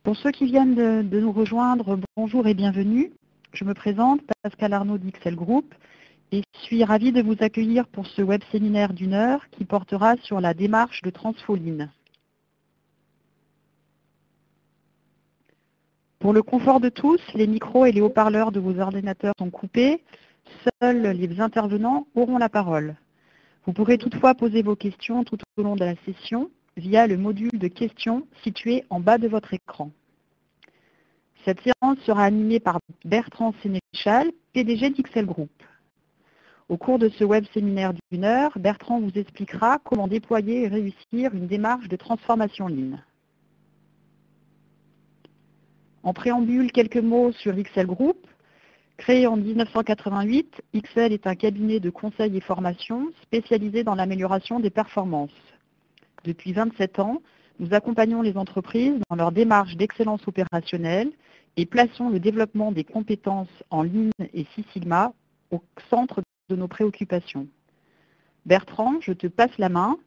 Pour ceux qui viennent de nous rejoindre, bonjour et bienvenue. Je me présente, Pascal Arnaud d'Ixel Group, et suis ravie de vous accueillir pour ce web séminaire d'1 heure qui portera sur la démarche de Transfoline. Pour le confort de tous, les micros et les haut-parleurs de vos ordinateurs sont coupés. Seuls les intervenants auront la parole. Vous pourrez toutefois poser vos questions tout au long de la session via le module de questions situé en bas de votre écran. Cette séance sera animée par Bertrand Sénéchal, PDG d'Ixel Group. Au cours de ce web séminaire d'1 heure, Bertrand vous expliquera comment déployer et réussir une démarche de transformation Lean. En préambule, quelques mots sur Ixel Group. Créé en 1988, Ixel est un cabinet de conseil et formation spécialisé dans l'amélioration des performances. Depuis 27 ans, nous accompagnons les entreprises dans leur démarche d'excellence opérationnelle et plaçons le développement des compétences en Lean et Six Sigma au centre de nos préoccupations. Bertrand, je te passe la main.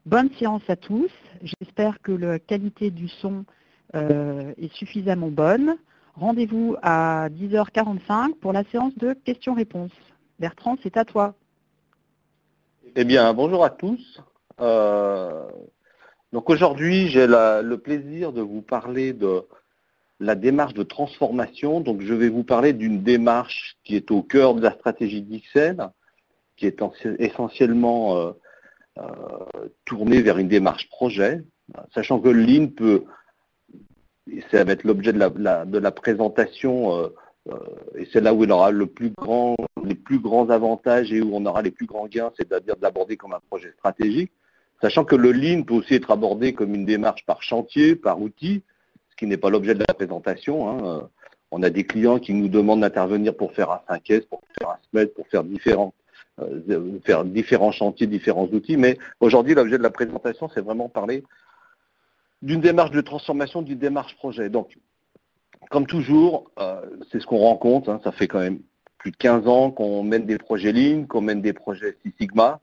Bonne séance à tous. J'espère que la qualité du son est suffisamment bonne. Rendez-vous à 10h45 pour la séance de questions-réponses. Bertrand, c'est à toi. Eh bien, bonjour à tous. Donc aujourd'hui, j'ai le plaisir de vous parler de la démarche de transformation. Donc je vais vous parler d'une démarche qui est au cœur de la stratégie d'Ixel, qui est essentiellement tournée vers une démarche projet, sachant que le Lean peut, et ça va être l'objet de la présentation, et c'est là où il aura les plus grands avantages et où on aura les plus grands gains, c'est-à-dire de l'aborder comme un projet stratégique, sachant que le Lean peut aussi être abordé comme une démarche par chantier, par outil, ce qui n'est pas l'objet de la présentation. Hein. On a des clients qui nous demandent d'intervenir pour faire un 5S, pour faire un SMED, pour faire différents chantiers, différents outils, mais aujourd'hui l'objet de la présentation, c'est vraiment parler d'une démarche de transformation, d'une démarche projet. Donc, comme toujours, c'est ce qu'on rencontre, hein, ça fait quand même plus de 15 ans qu'on mène des projets Lean, qu'on mène des projets Six Sigma.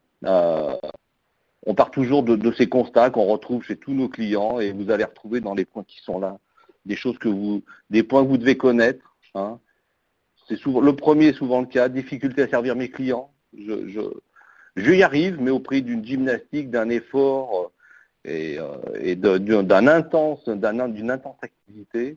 On part toujours de ces constats qu'on retrouve chez tous nos clients et vous allez retrouver dans les points qui sont là des points que vous devez connaître. Hein. Le premier est souvent le cas, difficulté à servir mes clients. Je y arrive, mais au prix d'une gymnastique, d'un effort et d'une intense activité.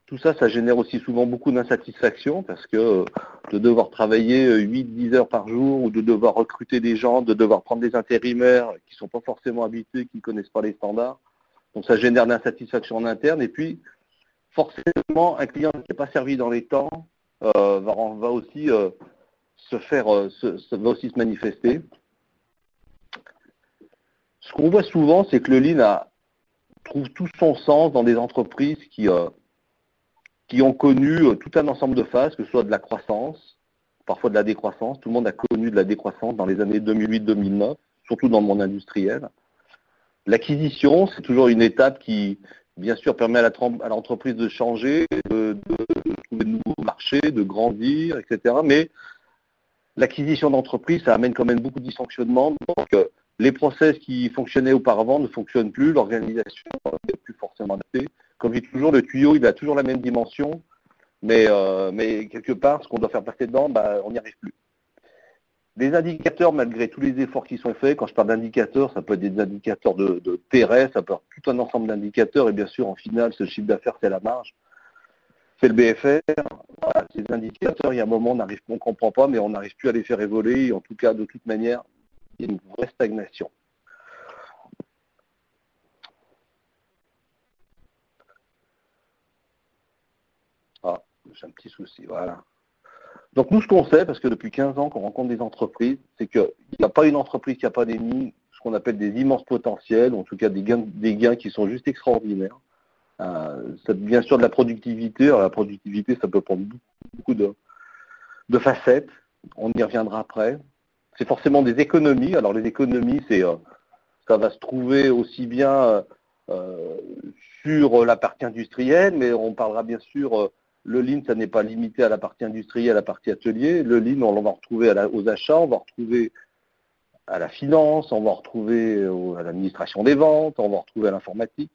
Tout ça, ça génère aussi souvent beaucoup d'insatisfaction parce que de devoir travailler 8-10 heures par jour ou de devoir recruter des gens, de devoir prendre des intérimaires qui ne sont pas forcément habitués, qui ne connaissent pas les standards. Donc ça génère de l'insatisfaction en interne. Et puis, forcément, un client qui n'est pas servi dans les temps va aussi se manifester. Ce qu'on voit souvent, c'est que le Lean trouve tout son sens dans des entreprises qui ont connu tout un ensemble de phases, que ce soit de la croissance, parfois de la décroissance. Tout le monde a connu de la décroissance dans les années 2008-2009, surtout dans le monde industriel. L'acquisition, c'est toujours une étape qui, bien sûr, permet à l'entreprise de changer, de trouver de nouveaux marchés, de grandir, etc. Mais l'acquisition d'entreprise, ça amène quand même beaucoup de dysfonctionnements. Donc, les process qui fonctionnaient auparavant ne fonctionnent plus, l'organisation n'est plus forcément adaptée. Comme je dis toujours, le tuyau, il a toujours la même dimension, mais quelque part, ce qu'on doit faire passer dedans, on n'y arrive plus. Les indicateurs, malgré tous les efforts qui sont faits, quand je parle d'indicateurs, ça peut être des indicateurs de TRS, ça peut être tout un ensemble d'indicateurs, et bien sûr, en finale, ce chiffre d'affaires, c'est la marge, c'est le BFR. Voilà, ces indicateurs, il y a un moment, on ne comprend pas, mais on n'arrive plus à les faire évoluer, et en tout cas, de toute manière, il y a une vraie stagnation. Ah, j'ai un petit souci, voilà. Donc nous, ce qu'on sait, parce que depuis 15 ans qu'on rencontre des entreprises, c'est qu'il n'y a pas une entreprise qui n'a pas ce qu'on appelle des immenses potentiels, ou en tout cas des gains qui sont juste extraordinaires. C'est bien sûr de la productivité. Alors, la productivité, ça peut prendre beaucoup de facettes. On y reviendra après. C'est forcément des économies. Alors les économies, ça va se trouver aussi bien sur la partie industrielle, mais on parlera bien sûr, le Lean, ça n'est pas limité à la partie industrielle, à la partie atelier. Le Lean, on va retrouver aux achats, on va retrouver à la finance, on va retrouver à l'administration des ventes, on va retrouver à l'informatique.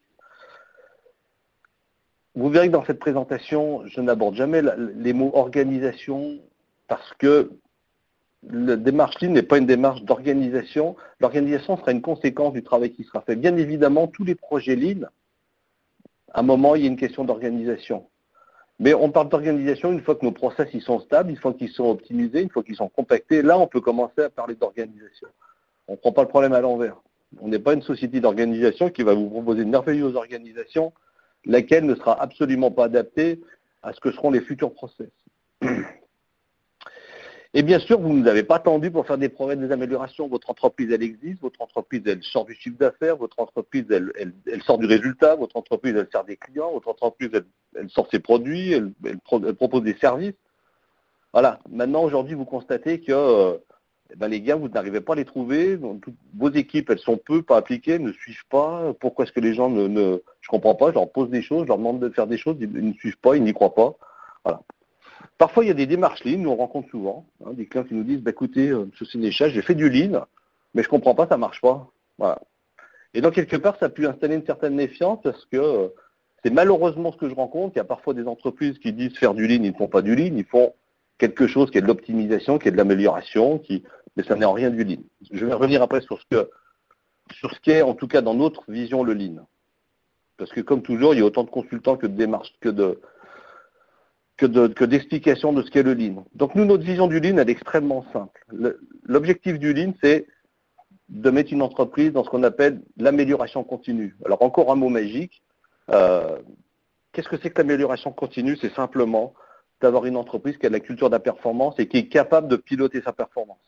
vous verrez que dans cette présentation, je n'aborde jamais les mots organisation parce que la démarche Lean n'est pas une démarche d'organisation. L'organisation sera une conséquence du travail qui sera fait. Bien évidemment, tous les projets Lean, à un moment, il y a une question d'organisation. Mais on parle d'organisation une fois que nos process ils sont stables, une fois qu'ils sont optimisés, une fois qu'ils sont compactés. Là, on peut commencer à parler d'organisation. On ne prend pas le problème à l'envers. On n'est pas une société d'organisation qui va vous proposer une merveilleuse organisation, laquelle ne sera absolument pas adaptée à ce que seront les futurs process. Et bien sûr, vous ne nous avez pas attendu pour faire des progrès, des améliorations. Votre entreprise, elle existe, votre entreprise, elle sort du chiffre d'affaires, votre entreprise, elle sort du résultat, votre entreprise, elle sert des clients, votre entreprise, elle sort ses produits, elle propose des services. Voilà. Maintenant, aujourd'hui, vous constatez que les gars, vous n'arrivez pas à les trouver. Donc, vos équipes, elles sont peu, pas appliquées, ne suivent pas. Pourquoi est-ce que les gens je ne comprends pas, je leur pose des choses, je leur demande de faire des choses, ils ne suivent pas, ils n'y croient pas. Voilà. Parfois, il y a des démarches Lean, nous on rencontre souvent, des clients qui nous disent, écoutez, M. Sénéchal, j'ai fait du Lean, mais je ne comprends pas, ça ne marche pas. Voilà. Et donc, quelque part, ça a pu installer une certaine méfiance parce que c'est malheureusement ce que je rencontre. Il y a parfois des entreprises qui disent faire du Lean, ils ne font pas du Lean, ils font quelque chose qui est de l'optimisation, qui est de l'amélioration, mais ça n'est en rien du Lean. Je vais revenir après sur ce qu'est, en tout cas dans notre vision, le Lean. Parce que comme toujours, il y a autant de consultants que de démarches, que d'explications de ce qu'est le Lean. Donc nous, notre vision du Lean, elle est extrêmement simple. L'objectif du Lean, c'est de mettre une entreprise dans ce qu'on appelle l'amélioration continue. Alors encore un mot magique. Qu'est-ce que c'est que l'amélioration continue? C'est simplement d'avoir une entreprise qui a la culture de la performance et qui est capable de piloter sa performance.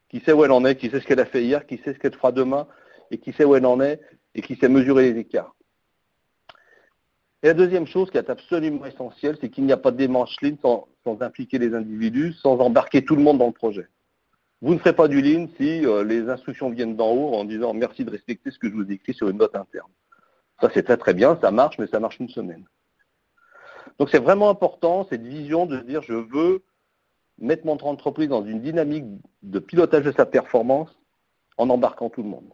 Qui sait où elle en est, qui sait ce qu'elle a fait hier, qui sait ce qu'elle fera demain, et qui sait où elle en est, et qui sait mesurer les écarts. Et la deuxième chose qui est absolument essentielle, c'est qu'il n'y a pas de démarche Lean sans impliquer les individus, sans embarquer tout le monde dans le projet. Vous ne ferez pas du Lean si les instructions viennent d'en haut en disant merci de respecter ce que je vous ai écrit sur une note interne. Ça c'est très très bien, ça marche, mais ça marche une semaine. Donc c'est vraiment important, cette vision de se dire je veux mettre mon entreprise dans une dynamique de pilotage de sa performance en embarquant tout le monde.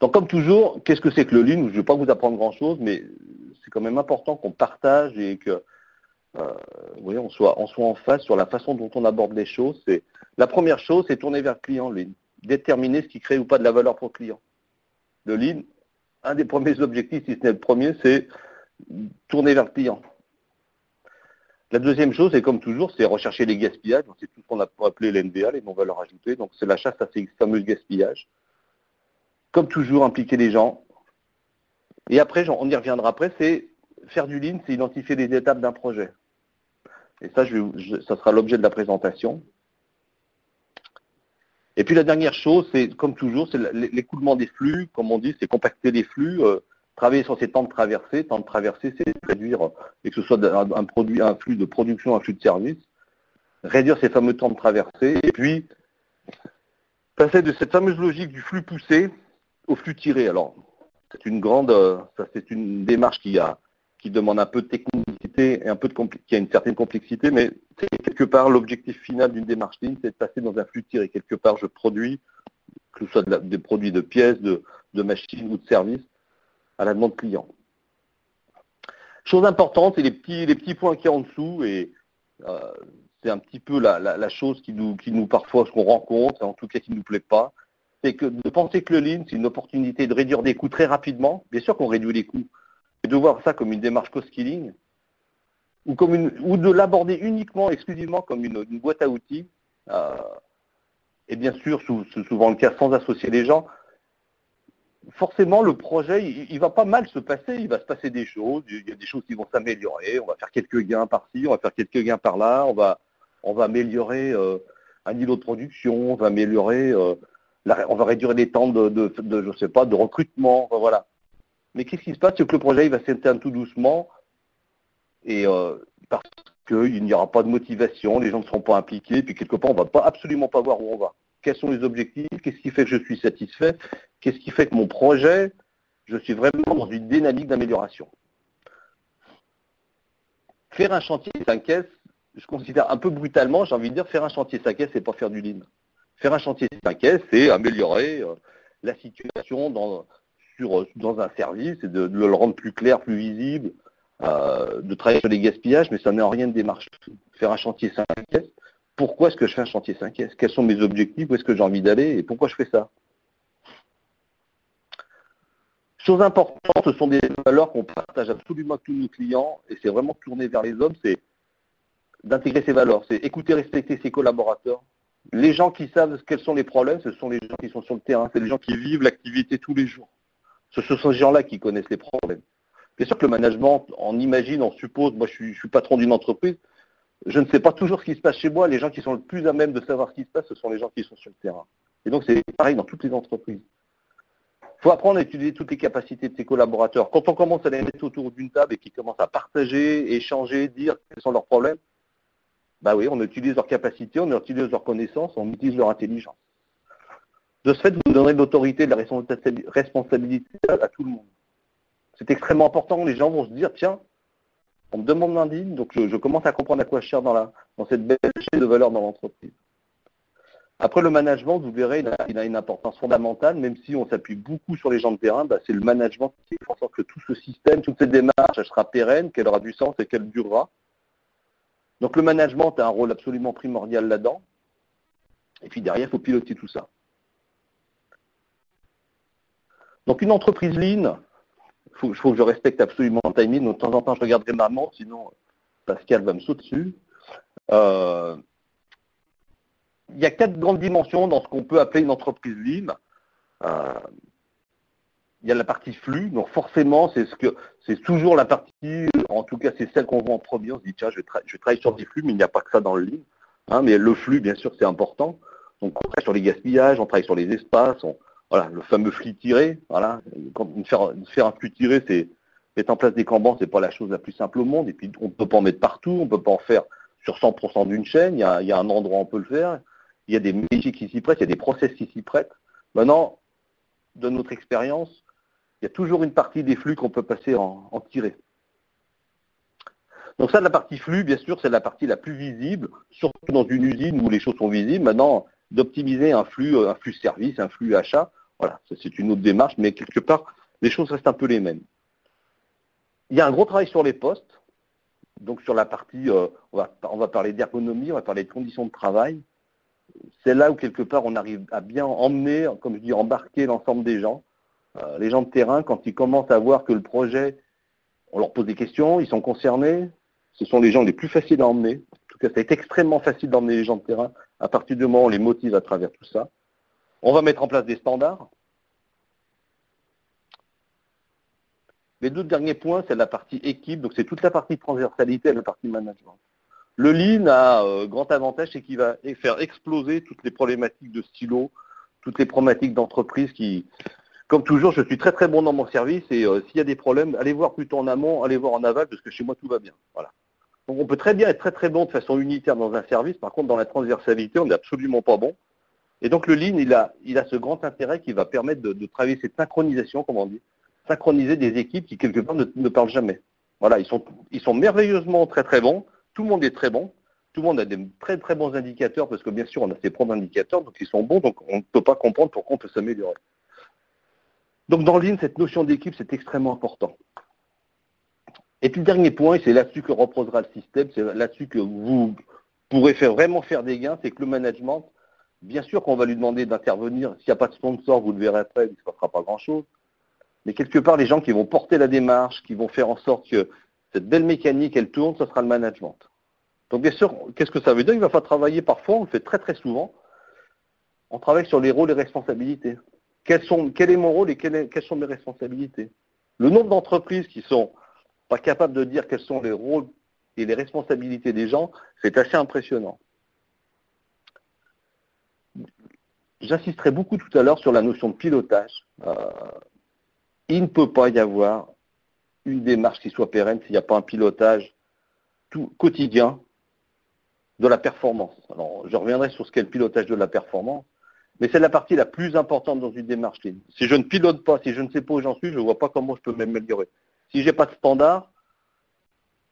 Donc comme toujours, qu'est-ce que c'est que le Lean? Je ne vais pas vous apprendre grand-chose, mais c'est quand même important qu'on partage et que on soit en phase sur la façon dont on aborde les choses. La première chose, c'est tourner vers le client, Lean. Déterminer ce qui crée ou pas de la valeur pour le client. Le Lean, un des premiers objectifs, si ce n'est le premier, c'est tourner vers le client. La deuxième chose, c'est comme toujours, c'est rechercher les gaspillages. C'est tout ce qu'on a appelé l'NVA, les non-valeurs ajoutées. Donc c'est la chasse à ces fameux gaspillages. Comme toujours, impliquer les gens. Et après, on y reviendra après, c'est faire du Lean, c'est identifier les étapes d'un projet. Et ça, ça sera l'objet de la présentation. Et puis la dernière chose, c'est comme toujours, c'est l'écoulement des flux. Comme on dit, c'est compacter les flux, travailler sur ces temps de traversée. Temps de traversée, c'est réduire, et que ce soit un flux de production, un flux de service, réduire ces fameux temps de traversée, et puis passer de cette fameuse logique du flux poussé au flux tiré. Alors, c'est une démarche qui demande un peu de technicité et qui a une certaine complexité, mais c'est quelque part l'objectif final d'une démarche Lean, c'est de passer dans un flux tiré. Quelque part, je produis, que ce soit des produits de pièces, de machines ou de services, à la demande client. Chose importante, c'est les petits points qui sont en dessous, et c'est un petit peu la chose qui nous parfois, ce qu'on rencontre, en tout cas qui ne nous plaît pas, c'est que de penser que le Lean, c'est une opportunité de réduire des coûts très rapidement. Bien sûr qu'on réduit les coûts, mais de voir ça comme une démarche cost-killing, ou de l'aborder uniquement, exclusivement comme une boîte à outils, et bien sûr, c'est souvent le cas sans associer les gens, forcément le projet, il ne va pas mal se passer, il va se passer des choses, il y a des choses qui vont s'améliorer, on va faire quelques gains par-ci, on va faire quelques gains par-là, on va améliorer un niveau de production, on va améliorer... on va réduire les temps je sais pas, de recrutement, voilà. Mais qu'est-ce qui se passe? C'est que le projet il va s'éteindre tout doucement, et parce qu'il n'y aura pas de motivation, les gens ne seront pas impliqués, puis quelque part on ne va absolument pas voir où on va. Quels sont les objectifs? Qu'est-ce qui fait que je suis satisfait? Qu'est-ce qui fait que mon projet, je suis vraiment dans une dynamique d'amélioration? Faire un chantier 5S, je considère un peu brutalement, j'ai envie de dire, faire un chantier 5S, c'est pas faire du Lean. Faire un chantier 5S, c'est améliorer la situation dans un service et de le rendre plus clair, plus visible, de travailler sur les gaspillages, mais ça n'est en rien de démarche. Faire un chantier 5S, pourquoi est-ce que je fais un chantier 5S? Quels sont mes objectifs? Où est-ce que j'ai envie d'aller? Et pourquoi je fais ça? Chose importante, ce sont des valeurs qu'on partage absolument avec tous nos clients, et c'est vraiment tourné vers les hommes, c'est d'intégrer ces valeurs, c'est écouter, respecter ses collaborateurs. Les gens qui savent quels sont les problèmes, ce sont les gens qui sont sur le terrain, c'est les gens qui vivent l'activité tous les jours. Ce sont ces gens-là qui connaissent les problèmes. Bien sûr que le management, on imagine, on suppose, moi je suis patron d'une entreprise, je ne sais pas toujours ce qui se passe chez moi, les gens qui sont le plus à même de savoir ce qui se passe, ce sont les gens qui sont sur le terrain. Et donc c'est pareil dans toutes les entreprises. Il faut apprendre à utiliser toutes les capacités de ses collaborateurs. Quand on commence à les mettre autour d'une table et qu'ils commencent à partager, échanger, dire quels sont leurs problèmes, bah oui, on utilise leurs capacités, on utilise leurs connaissances, on utilise leur intelligence. De ce fait, vous donnerez de l'autorité et de la responsabilité à tout le monde. C'est extrêmement important, les gens vont se dire, tiens, on me demande l'indigne, donc je commence à comprendre à quoi je sers dans cette belle chaîne de valeur dans l'entreprise. Après le management, vous verrez, il a une importance fondamentale, même si on s'appuie beaucoup sur les gens de terrain, bah, c'est le management qui fait en sorte que tout ce système, toute cette démarche, elle sera pérenne, qu'elle aura du sens et qu'elle durera. Donc le management a un rôle absolument primordial là-dedans. Et puis derrière, il faut piloter tout ça. Donc une entreprise lean, il faut que je respecte absolument le timing. Donc, de temps en temps, je regarderai maman, sinon Pascal va me sauter dessus. Il y a 4 grandes dimensions dans ce qu'on peut appeler une entreprise lean. Il y a la partie flux, donc forcément, c'est toujours la partie, en tout cas, c'est celle qu'on voit en premier. On se dit, tiens, je vais travailler sur des flux, mais il n'y a pas que ça dans le lean. Hein, mais le flux, bien sûr, c'est important. Donc, on travaille sur les gaspillages, on travaille sur les espaces, voilà, le fameux flux tiré. Voilà. Faire un flux tiré, c'est mettre en place des Kanban, c'est pas la chose la plus simple au monde. Et puis, on ne peut pas en mettre partout, on ne peut pas en faire sur 100% d'une chaîne. Il y a un endroit où on peut le faire. Il y a des métiers qui s'y prêtent, il y a des process qui s'y prêtent. Maintenant, de notre expérience, il y a toujours une partie des flux qu'on peut passer en tiré. Donc ça, la partie flux, bien sûr, c'est la partie la plus visible, surtout dans une usine où les choses sont visibles. Maintenant, d'optimiser un flux service, un flux achat, voilà, c'est une autre démarche, mais quelque part, les choses restent un peu les mêmes. Il y a un gros travail sur les postes, donc sur la partie, on va parler d'ergonomie, on va parler de conditions de travail. C'est là où quelque part on arrive à bien emmener, comme je dis, embarquer l'ensemble des gens. Les gens de terrain, quand ils commencent à voir que le projet, on leur pose des questions, ils sont concernés, ce sont les gens les plus faciles à emmener. En tout cas, ça a été extrêmement facile d'emmener les gens de terrain à partir du moment où on les motive à travers tout ça. On va mettre en place des standards. Les 2 derniers points, c'est la partie équipe, donc c'est toute la partie transversalité et la partie management. Le Lean a grand avantage, c'est qu'il va faire exploser toutes les problématiques de stylo, toutes les problématiques d'entreprise qui, comme toujours, je suis très très bon dans mon service et s'il y a des problèmes, allez voir plutôt en amont, allez voir en aval, parce que chez moi tout va bien. Voilà. Donc on peut très bien être très très bon de façon unitaire dans un service, par contre dans la transversalité, on n'est absolument pas bon. Et donc le Lean, il a ce grand intérêt qui va permettre de travailler cette synchronisation, comme on dit, synchroniser des équipes qui quelque part ne parlent jamais. Voilà, ils sont merveilleusement très très bons, tout le monde est très bon, tout le monde a des très très bons indicateurs, parce que bien sûr on a ses propres indicateurs, donc ils sont bons, donc on ne peut pas comprendre pourquoi on peut s'améliorer. Donc dans le Lean, cette notion d'équipe, c'est extrêmement important. Et puis le dernier point, et c'est là-dessus que reposera le système, c'est là-dessus que vous pourrez vraiment faire des gains, c'est que le management, bien sûr qu'on va lui demander d'intervenir, s'il n'y a pas de sponsor, vous le verrez après, il ne se passera pas grand-chose. Mais quelque part, les gens qui vont porter la démarche, qui vont faire en sorte que cette belle mécanique, elle tourne, ce sera le management. Donc bien sûr, qu'est-ce que ça veut dire? Il va falloir travailler parfois, on le fait très très souvent, on travaille sur les rôles et responsabilités. Quel est mon rôle et quelles sont mes responsabilités? Le nombre d'entreprises qui sont pas capables de dire quels sont les rôles et les responsabilités des gens, c'est assez impressionnant. J'insisterai beaucoup tout à l'heure sur la notion de pilotage. Il ne peut pas y avoir une démarche qui soit pérenne s'il n'y a pas un pilotage quotidien de la performance. Alors, je reviendrai sur ce qu'est le pilotage de la performance, mais c'est la partie la plus importante dans une démarche Lean. Si je ne pilote pas, si je ne sais pas où j'en suis, je ne vois pas comment je peux m'améliorer. Si je n'ai pas de standard,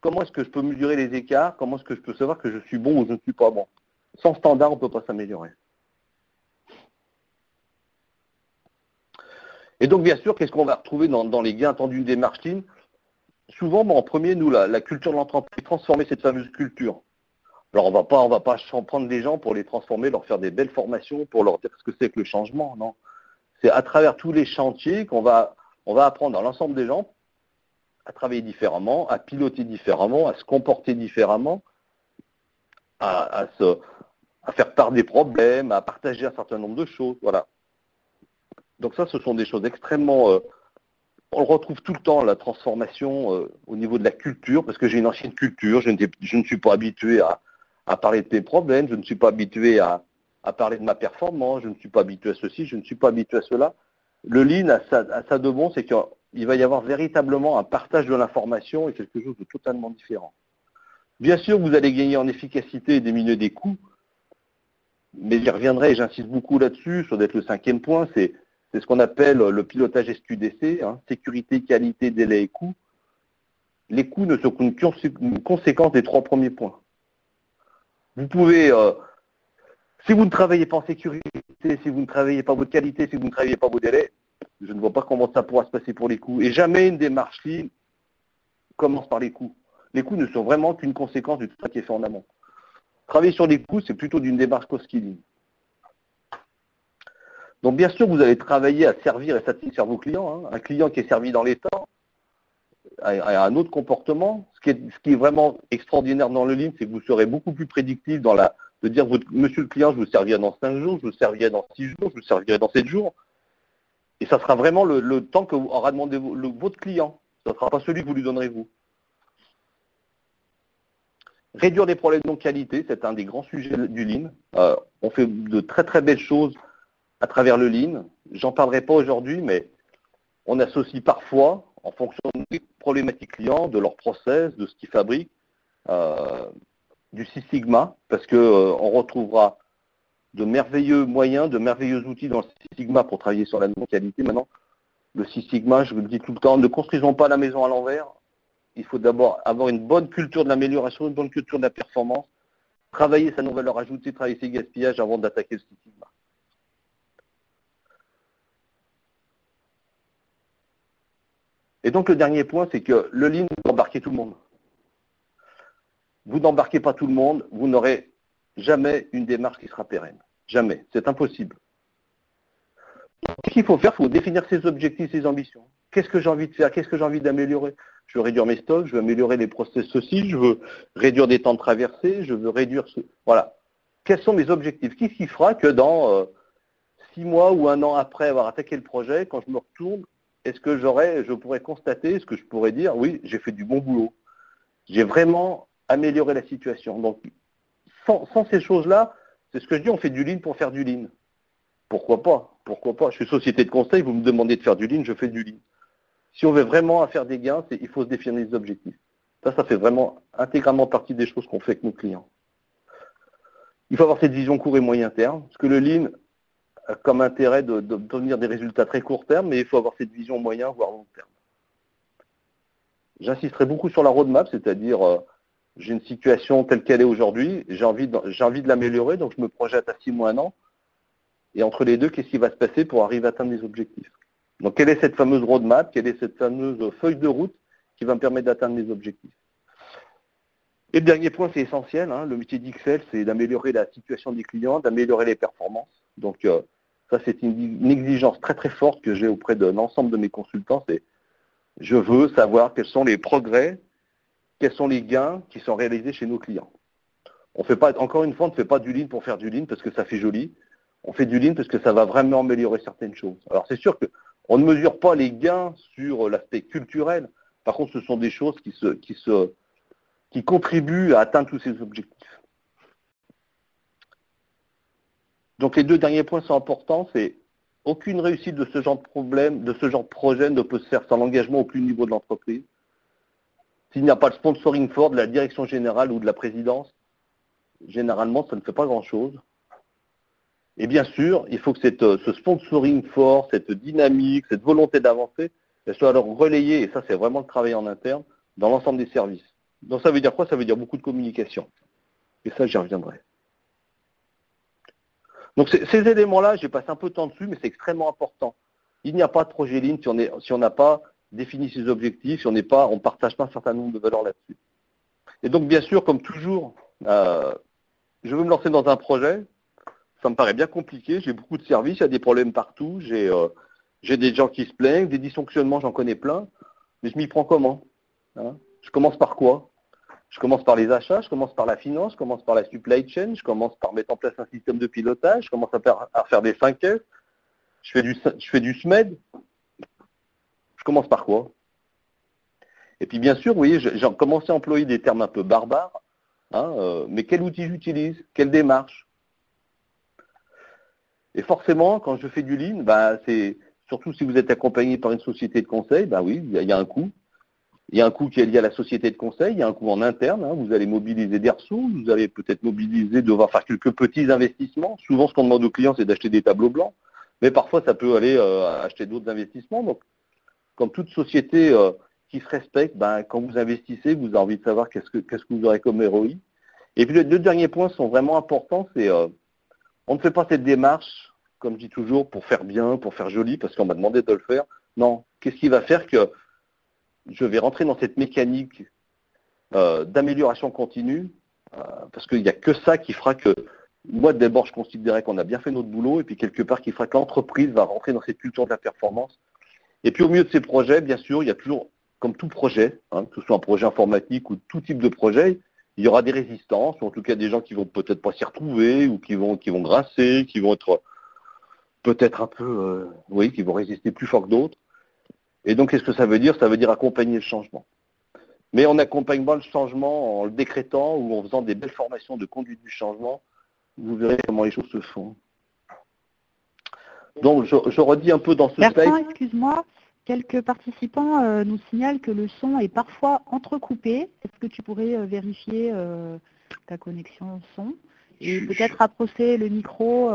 comment est-ce que je peux mesurer les écarts? Comment est-ce que je peux savoir que je suis bon ou je ne suis pas bon? Sans standard, on ne peut pas s'améliorer. Et donc, bien sûr, qu'est-ce qu'on va retrouver dans les gains attendus d'une démarche Lean? Souvent, en premier, nous, la culture de l'entreprise, transformer cette fameuse culture. Alors, on va pas prendre des gens pour les transformer, leur faire des belles formations, pour leur dire ce que c'est que le changement, non. C'est à travers tous les chantiers on va apprendre à l'ensemble des gens à travailler différemment, à piloter différemment, à se comporter différemment, à faire part des problèmes, à partager un certain nombre de choses, voilà. Donc ça, ce sont des choses extrêmement... on le retrouve tout le temps, la transformation au niveau de la culture, parce que j'ai une ancienne culture, je ne suis pas habitué à parler de mes problèmes, je ne suis pas habitué à parler de ma performance, je ne suis pas habitué à ceci, je ne suis pas habitué à cela. Le Lean a ça de bon, c'est qu'il va y avoir véritablement un partage de l'information et quelque chose de totalement différent. Bien sûr, vous allez gagner en efficacité et diminuer des coûts, mais j'y reviendrai et j'insiste beaucoup là-dessus, ça doit être le 5e point, c'est ce qu'on appelle le pilotage SQDC, hein, sécurité, qualité, délai et coût. Les coûts ne sont qu'une conséquence des 3 premiers points. Vous pouvez, si vous ne travaillez pas en sécurité, si vous ne travaillez pas votre qualité, si vous ne travaillez pas vos délais, je ne vois pas comment ça pourra se passer pour les coûts. Et jamais une démarche Lean commence par les coûts. Les coûts ne sont vraiment qu'une conséquence du travail qui est fait en amont. Travailler sur les coûts, c'est plutôt d'une démarche cost-killing. Donc bien sûr, vous allez travailler à servir et satisfaire vos clients. Hein. Un client qui est servi dans les temps a un autre comportement. Ce qui est vraiment extraordinaire dans le Lean, c'est que vous serez beaucoup plus prédictif de dire, monsieur le client, je vous servirai dans 5 jours, je vous servirai dans 6 jours, je vous servirai dans 7 jours. Et ça sera vraiment le temps que aura demandé votre client. Ce ne sera pas celui que vous lui donnerez vous. Réduire les problèmes de non-qualité, c'est un des grands sujets du Lean. On fait de très très belles choses à travers le Lean. J'en parlerai pas aujourd'hui, mais on associe parfois, en fonction des problématiques clients, de leur process, de ce qu'ils fabriquent, du Six Sigma, parce qu'on retrouvera de merveilleux moyens, de merveilleux outils dans le Six Sigma pour travailler sur la non-qualité. Maintenant, le Six Sigma, je vous le dis tout le temps, ne construisons pas la maison à l'envers. Il faut d'abord avoir une bonne culture de l'amélioration, une bonne culture de la performance, travailler sa non-valeur ajoutée, travailler ses gaspillages avant d'attaquer le Six Sigma. Et donc le dernier point, c'est que le Lean, vous embarquez tout le monde. Vous n'embarquez pas tout le monde, vous n'aurez jamais une démarche qui sera pérenne. Jamais. C'est impossible. Qu'est-ce qu'il faut faire? Il faut définir ses objectifs, ses ambitions. Qu'est-ce que j'ai envie de faire? Qu'est-ce que j'ai envie d'améliorer? Je veux réduire mes stocks, je veux améliorer les process ceci, je veux réduire des temps de traversée, je veux réduire ce... Voilà. Quels sont mes objectifs? Qu'est-ce qui fera que dans 6 mois ou 1 an après avoir attaqué le projet, quand je me retourne, est-ce que je pourrais constater, est-ce que je pourrais dire, oui, j'ai fait du bon boulot. J'ai vraiment amélioré la situation. Donc, sans ces choses-là, c'est ce que je dis, on fait du Lean pour faire du Lean. Pourquoi pas? Pourquoi pas? Je suis société de conseil, vous me demandez de faire du Lean, je fais du Lean. Si on veut vraiment faire des gains, il faut se définir des objectifs. Ça fait vraiment intégralement partie des choses qu'on fait avec nos clients. Il faut avoir cette vision court et moyen terme, parce que le Lean a comme intérêt d'obtenir des résultats très court terme, mais il faut avoir cette vision moyen, voire long terme. J'insisterai beaucoup sur la roadmap, c'est-à-dire j'ai une situation telle qu'elle est aujourd'hui, j'ai envie de l'améliorer, donc je me projette à 6 mois, 1 an, et entre les deux, qu'est-ce qui va se passer pour arriver à atteindre les objectifs? Donc quelle est cette fameuse roadmap, quelle est cette fameuse feuille de route qui va me permettre d'atteindre mes objectifs? Et le dernier point, c'est essentiel, hein, le métier d'XL, c'est d'améliorer la situation des clients, d'améliorer les performances. Donc ça, c'est une exigence très très forte que j'ai auprès de l'ensemble de mes consultants, c'est je veux savoir quels sont les progrès, quels sont les gains qui sont réalisés chez nos clients. On fait pas, encore une fois, on ne fait pas du Lean pour faire du Lean parce que ça fait joli. On fait du Lean parce que ça va vraiment améliorer certaines choses. Alors c'est sûr qu'on ne mesure pas les gains sur l'aspect culturel. Par contre, ce sont des choses qui contribuent à atteindre tous ces objectifs. Donc les 2 derniers points sont importants, c'est aucune réussite de ce genre de problème, de ce genre de projet ne peut se faire sans l'engagement au plus haut niveau de l'entreprise. S'il n'y a pas de sponsoring fort de la direction générale ou de la présidence, généralement, ça ne fait pas grand-chose. Et bien sûr, il faut que ce sponsoring fort, cette dynamique, cette volonté d'avancer, elle soit alors relayée, et ça c'est vraiment le travail en interne, dans l'ensemble des services. Donc ça veut dire quoi? Ça veut dire beaucoup de communication. Et ça, j'y reviendrai. Donc ces éléments-là, j'ai passé un peu de temps dessus, mais c'est extrêmement important. Il n'y a pas de projet Lean si on n'a pas défini ses objectifs, si on ne partage pas un certain nombre de valeurs là-dessus. Et donc, bien sûr, comme toujours, je veux me lancer dans un projet. Ça me paraît bien compliqué. J'ai beaucoup de services, il y a des problèmes partout. J'ai des gens qui se plaignent, des dysfonctionnements, j'en connais plein. Mais je m'y prends comment, hein? Je commence par quoi? Je commence par les achats, je commence par la finance, je commence par la supply chain, je commence par mettre en place un système de pilotage, je commence à faire des 5S, je fais du SMED. Je commence par quoi? Et puis bien sûr, vous voyez, j'ai commencé à employer des termes un peu barbares, hein, mais quel outil j'utilise? Quelle démarche? Et forcément, quand je fais du Lean, c'est surtout si vous êtes accompagné par une société de conseil, oui, il y a un coût. Il y a un coût qui est lié à la société de conseil, il y a un coût en interne, hein, vous allez mobiliser des ressources, vous allez peut-être devoir faire quelques petits investissements. Souvent, ce qu'on demande aux clients, c'est d'acheter des tableaux blancs, mais parfois, ça peut aller acheter d'autres investissements. Donc, comme toute société qui se respecte, quand vous investissez, vous avez envie de savoir qu'est-ce que vous aurez comme ROI. Et puis, les deux derniers points sont vraiment importants, c'est on ne fait pas cette démarche, comme je dis toujours, pour faire bien, pour faire joli, parce qu'on m'a demandé de le faire. Non, qu'est-ce qui va faire que je vais rentrer dans cette mécanique d'amélioration continue, parce qu'il n'y a que ça qui fera que, moi d'abord je considérais qu'on a bien fait notre boulot, et puis quelque part qui fera que l'entreprise va rentrer dans cette culture de la performance. Et puis au milieu de ces projets, bien sûr, il y a toujours, comme tout projet, que ce soit un projet informatique ou tout type de projet, il y aura des résistances, ou en tout cas des gens qui vont peut-être pas s'y retrouver, ou qui vont grincer, qui vont être peut-être un peu, qui vont résister plus fort que d'autres. Et donc, qu'est-ce que ça veut dire? Ça veut dire accompagner le changement. Mais on n'accompagne pas le changement en le décrétant ou en faisant des belles formations de conduite du changement. Vous verrez comment les choses se font. Donc, je redis un peu dans ce Bertrand, slide. excuse-moi, quelques participants nous signalent que le son est parfois entrecoupé. Est-ce que tu pourrais vérifier ta connexion son et peut-être approcher le micro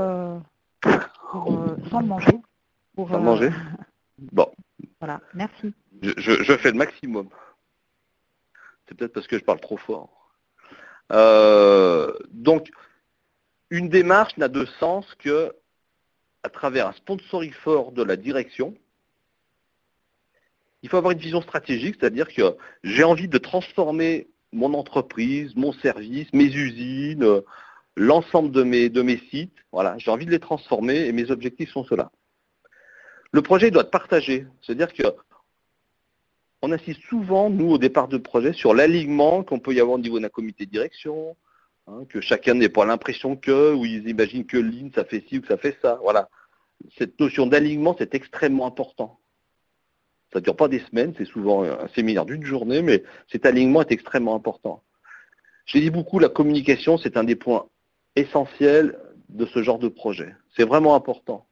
sans le manger Sans le manger. Bon. Voilà, merci. Je fais le maximum. C'est peut-être parce que je parle trop fort. Donc, une démarche n'a de sens que à travers un sponsoring fort de la direction. Il faut avoir une vision stratégique, c'est-à-dire que j'ai envie de transformer mon entreprise, mon service, mes usines, l'ensemble de mes sites. Voilà, j'ai envie de les transformer et mes objectifs sont ceux-là. Le projet doit être partagé, c'est-à-dire que on insiste souvent, nous, au départ de projet, sur l'alignement qu'on peut y avoir au niveau d'un comité de direction, que chacun n'ait pas l'impression ou ils imaginent que Lean, ça fait ci ou que ça fait ça. Voilà. Cette notion d'alignement, c'est extrêmement important. Ça ne dure pas des semaines, c'est souvent un séminaire d'une journée, mais cet alignement est extrêmement important. Je l'ai dit beaucoup, la communication, c'est un des points essentiels de ce genre de projet. C'est vraiment important.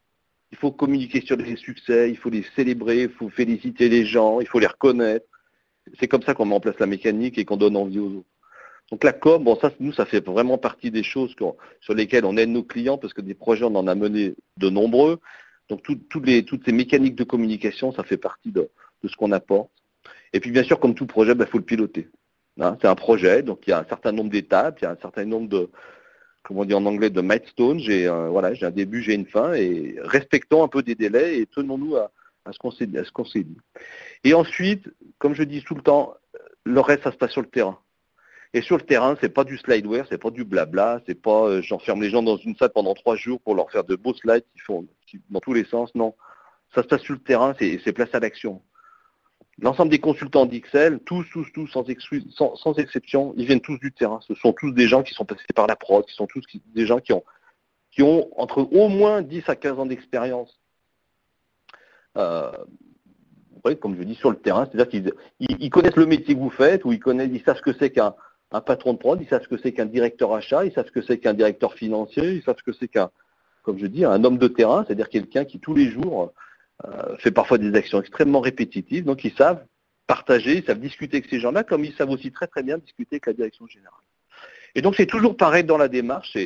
Il faut communiquer sur les succès, il faut les célébrer, il faut féliciter les gens, il faut les reconnaître. C'est comme ça qu'on met en place la mécanique et qu'on donne envie aux autres. Donc la com, ça fait vraiment partie des choses sur lesquelles on aide nos clients, parce que des projets, on en a mené de nombreux. Donc toutes ces mécaniques de communication, ça fait partie de ce qu'on apporte. Et puis bien sûr, comme tout projet, il faut le piloter. C'est un projet, donc il y a un certain nombre d'étapes, il y a un certain nombre de, comment on dit en anglais, de milestones. J'ai un début, j'ai une fin, et respectons un peu des délais et tenons-nous à ce qu'on s'est dit. Et ensuite, comme je dis tout le temps, le reste, ça se passe sur le terrain. Et sur le terrain, c'est pas du slideware, c'est pas du blabla, c'est pas j'enferme les gens dans une salle pendant 3 jours pour leur faire de beaux slides qui dans tous les sens. Non, ça se passe sur le terrain, c'est place à l'action. L'ensemble des consultants d'XL, tous, sans exception, ils viennent tous du terrain. Ce sont tous des gens qui sont passés par la prod, qui sont tous des gens qui ont entre au moins 10 à 15 ans d'expérience. Comme je dis, sur le terrain, c'est-à-dire qu'ils connaissent le métier que vous faites, ou ils savent ce que c'est qu'un patron de prod, ils savent ce que c'est qu'un directeur achat, ils savent ce que c'est qu'un directeur financier, ils savent ce que c'est comme je dis, un homme de terrain, c'est-à-dire quelqu'un qui tous les jours fait parfois des actions extrêmement répétitives, donc ils savent partager, ils savent discuter avec ces gens-là, comme ils savent aussi très très bien discuter avec la direction générale. Et donc c'est toujours pareil dans la démarche,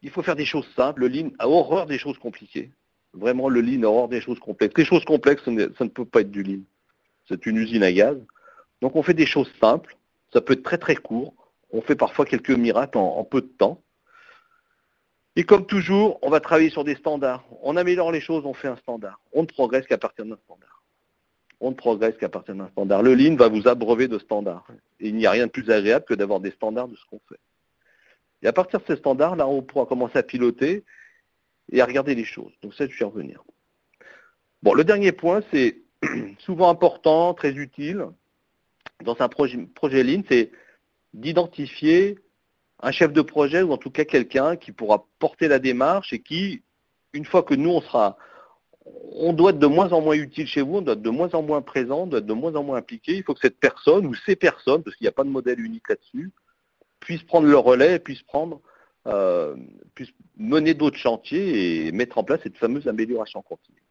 il faut faire des choses simples, le Lean a horreur des choses compliquées. Vraiment, le Lean a horreur des choses complexes. Les choses complexes, ça ne peut pas être du Lean. C'est une usine à gaz. Donc on fait des choses simples, ça peut être très très court, on fait parfois quelques miracles en peu de temps. Et comme toujours, on va travailler sur des standards. On améliore les choses, on fait un standard. On ne progresse qu'à partir d'un standard. On ne progresse qu'à partir d'un standard. Le Lean va vous abreuver de standards. Et il n'y a rien de plus agréable que d'avoir des standards de ce qu'on fait. Et à partir de ces standards-là, on pourra commencer à piloter et à regarder les choses. Donc ça, je vais y revenir. Bon, le dernier point, c'est souvent important, très utile dans un projet Lean, c'est d'identifier un chef de projet ou en tout cas quelqu'un qui pourra porter la démarche et qui, une fois que nous, on doit être de moins en moins utile chez vous, on doit être de moins en moins présent, on doit être de moins en moins impliqué. Il faut que cette personne ou ces personnes, parce qu'il n'y a pas de modèle unique là-dessus, puissent prendre le relais et puissent mener d'autres chantiers et mettre en place cette fameuse amélioration continue.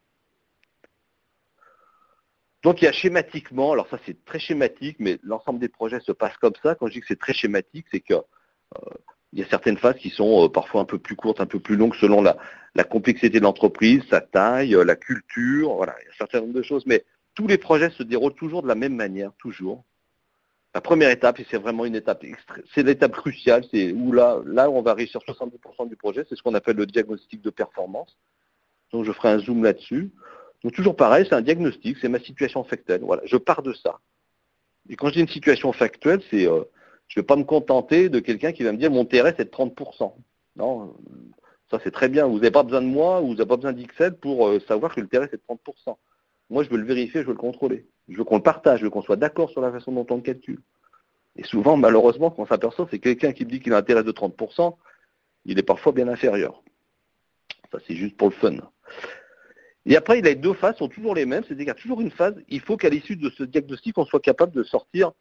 Donc il y a schématiquement, alors ça c'est très schématique, mais l'ensemble des projets se passe comme ça. Quand je dis que c'est très schématique, c'est que il y a certaines phases qui sont parfois un peu plus courtes, un peu plus longues selon la complexité de l'entreprise, sa taille, la culture, voilà, il y a un certain nombre de choses, mais tous les projets se déroulent toujours de la même manière, toujours. La première étape, et c'est vraiment une étape, c'est l'étape cruciale, c'est où là on va réussir 70% du projet, c'est ce qu'on appelle le diagnostic de performance. Donc je ferai un zoom là-dessus. Donc toujours pareil, c'est un diagnostic, c'est ma situation factuelle. Voilà, je pars de ça. Et quand je dis une situation factuelle, c'est je ne vais pas me contenter de quelqu'un qui va me dire mon TRS est de 30%. Non, ça c'est très bien. Vous n'avez pas besoin de moi, ou vous n'avez pas besoin d'XL pour savoir que le TRS est de 30%. Moi, je veux le vérifier, je veux le contrôler. Je veux qu'on le partage, je veux qu'on soit d'accord sur la façon dont on le calcule. Et souvent, malheureusement, quand on s'aperçoit, c'est quelqu'un qui me dit qu'il a un TRS de 30%, il est parfois bien inférieur. Ça, c'est juste pour le fun. Et après, les deux phases sont toujours les mêmes, c'est-à-dire qu'il y a toujours une phase, il faut qu'à l'issue de ce diagnostic, on soit capable de sortir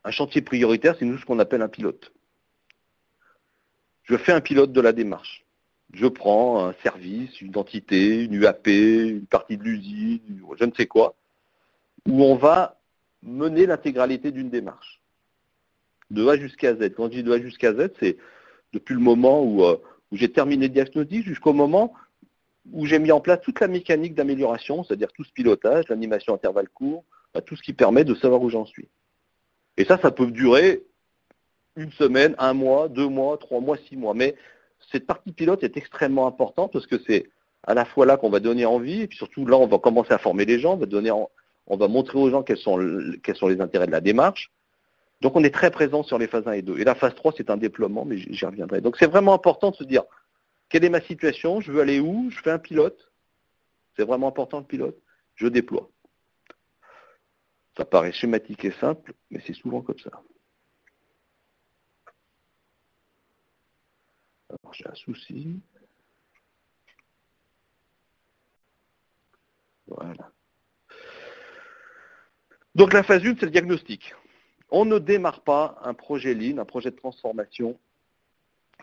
un chantier prioritaire, c'est nous ce qu'on appelle un pilote. Je fais un pilote de la démarche. Je prends un service, une entité, une UAP, une partie de l'usine, je ne sais quoi, où on va mener l'intégralité d'une démarche. De A jusqu'à Z. Quand je dis de A jusqu'à Z, c'est depuis le moment où j'ai terminé le diagnostic jusqu'au moment où j'ai mis en place toute la mécanique d'amélioration, c'est-à-dire tout ce pilotage, l'animation intervalle court, tout ce qui permet de savoir où j'en suis. Et ça peut durer une semaine, un mois, 2 mois, 3 mois, 6 mois. Mais cette partie pilote est extrêmement importante parce que c'est à la fois là qu'on va donner envie, et puis surtout là, on va commencer à former les gens, on va montrer aux gens quels sont les intérêts de la démarche. Donc on est très présent sur les phases 1 et 2. Et la phase 3, c'est un déploiement, mais j'y reviendrai. Donc c'est vraiment important de se dire, quelle est ma situation, je veux aller où, je fais un pilote. C'est vraiment important le pilote, je déploie. Ça paraît schématique et simple, mais c'est souvent comme ça. Alors j'ai un souci. Voilà. Donc la phase 1, c'est le diagnostic. On ne démarre pas un projet Lean, un projet de transformation,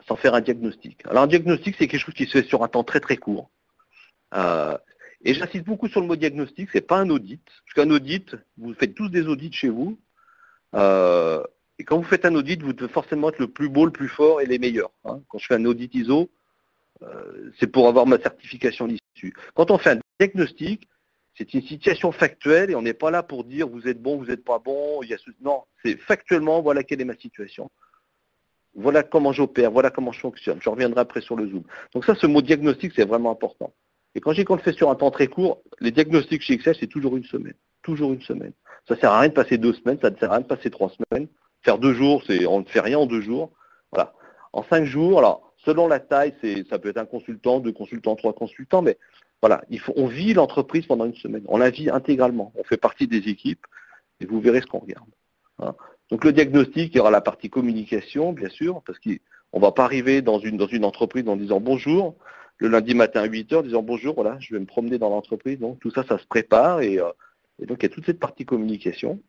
sans faire un diagnostic. Alors un diagnostic, c'est quelque chose qui se fait sur un temps très très court. Et j'insiste beaucoup sur le mot diagnostic, c'est pas un audit. Parce qu'un audit, vous faites tous des audits chez vous. Et quand vous faites un audit, vous devez forcément être le plus beau, le plus fort et les meilleurs. Hein. Quand je fais un audit ISO, c'est pour avoir ma certification d'issue. Quand on fait un diagnostic, c'est une situation factuelle et on n'est pas là pour dire vous êtes bon, vous n'êtes pas bon. Non, c'est factuellement, voilà quelle est ma situation. Voilà comment j'opère, voilà comment je fonctionne. Je reviendrai après sur le zoom. Donc ça, ce mot diagnostic, c'est vraiment important. Et quand je dis qu'on le fait sur un temps très court, les diagnostics chez XL, c'est toujours une semaine. Toujours une semaine. Ça ne sert à rien de passer 2 semaines, ça ne sert à rien de passer 3 semaines. Faire 2 jours, on ne fait rien en 2 jours. Voilà. En 5 jours, alors, selon la taille, ça peut être un consultant, 2 consultants, 3 consultants, mais voilà, on vit l'entreprise pendant une semaine. On la vit intégralement. On fait partie des équipes et vous verrez ce qu'on regarde. Hein. Donc le diagnostic, il y aura la partie communication, bien sûr, parce qu'on ne va pas arriver dans une entreprise en disant bonjour, le lundi matin à 8h, disant bonjour, voilà, je vais me promener dans l'entreprise. Donc tout ça, ça se prépare et donc il y a toute cette partie communication.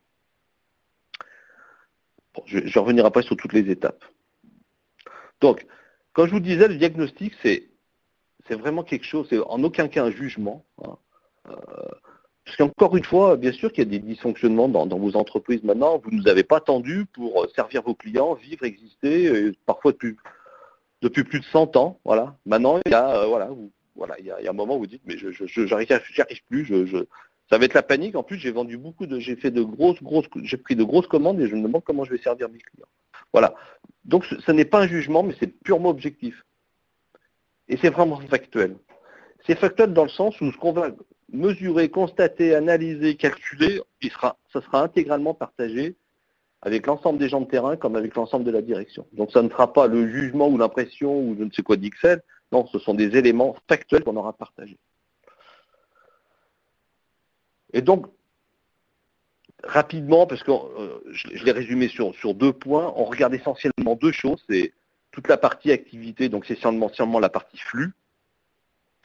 Bon, je ne reviendrai pas sur toutes les étapes. Donc, quand je vous disais, le diagnostic, c'est vraiment quelque chose, c'est en aucun cas un jugement. Hein. Parce qu'encore une fois, bien sûr qu'il y a des dysfonctionnements dans vos entreprises maintenant. Vous ne nous avez pas attendu pour servir vos clients, vivre, exister, parfois depuis plus de 100 ans. Voilà. Maintenant, il y a, il y a un moment où vous dites, mais j'y arrive plus, ça va être la panique. En plus, j'ai pris de grosses commandes et je me demande comment je vais servir mes clients. Voilà. Donc, ce n'est pas un jugement, mais c'est purement objectif. Et c'est vraiment factuel. C'est factuel dans le sens où ce qu'on va mesurer, constater, analyser, calculer, ça sera intégralement partagé avec l'ensemble des gens de terrain comme avec l'ensemble de la direction. Donc ça ne sera pas le jugement ou l'impression ou je ne sais quoi d'Ixelles. Non, ce sont des éléments factuels qu'on aura partagés. Et donc, rapidement, parce que je l'ai résumé sur 2 points, on regarde essentiellement 2 choses. C'est toute la partie activité, donc c'est essentiellement la partie flux.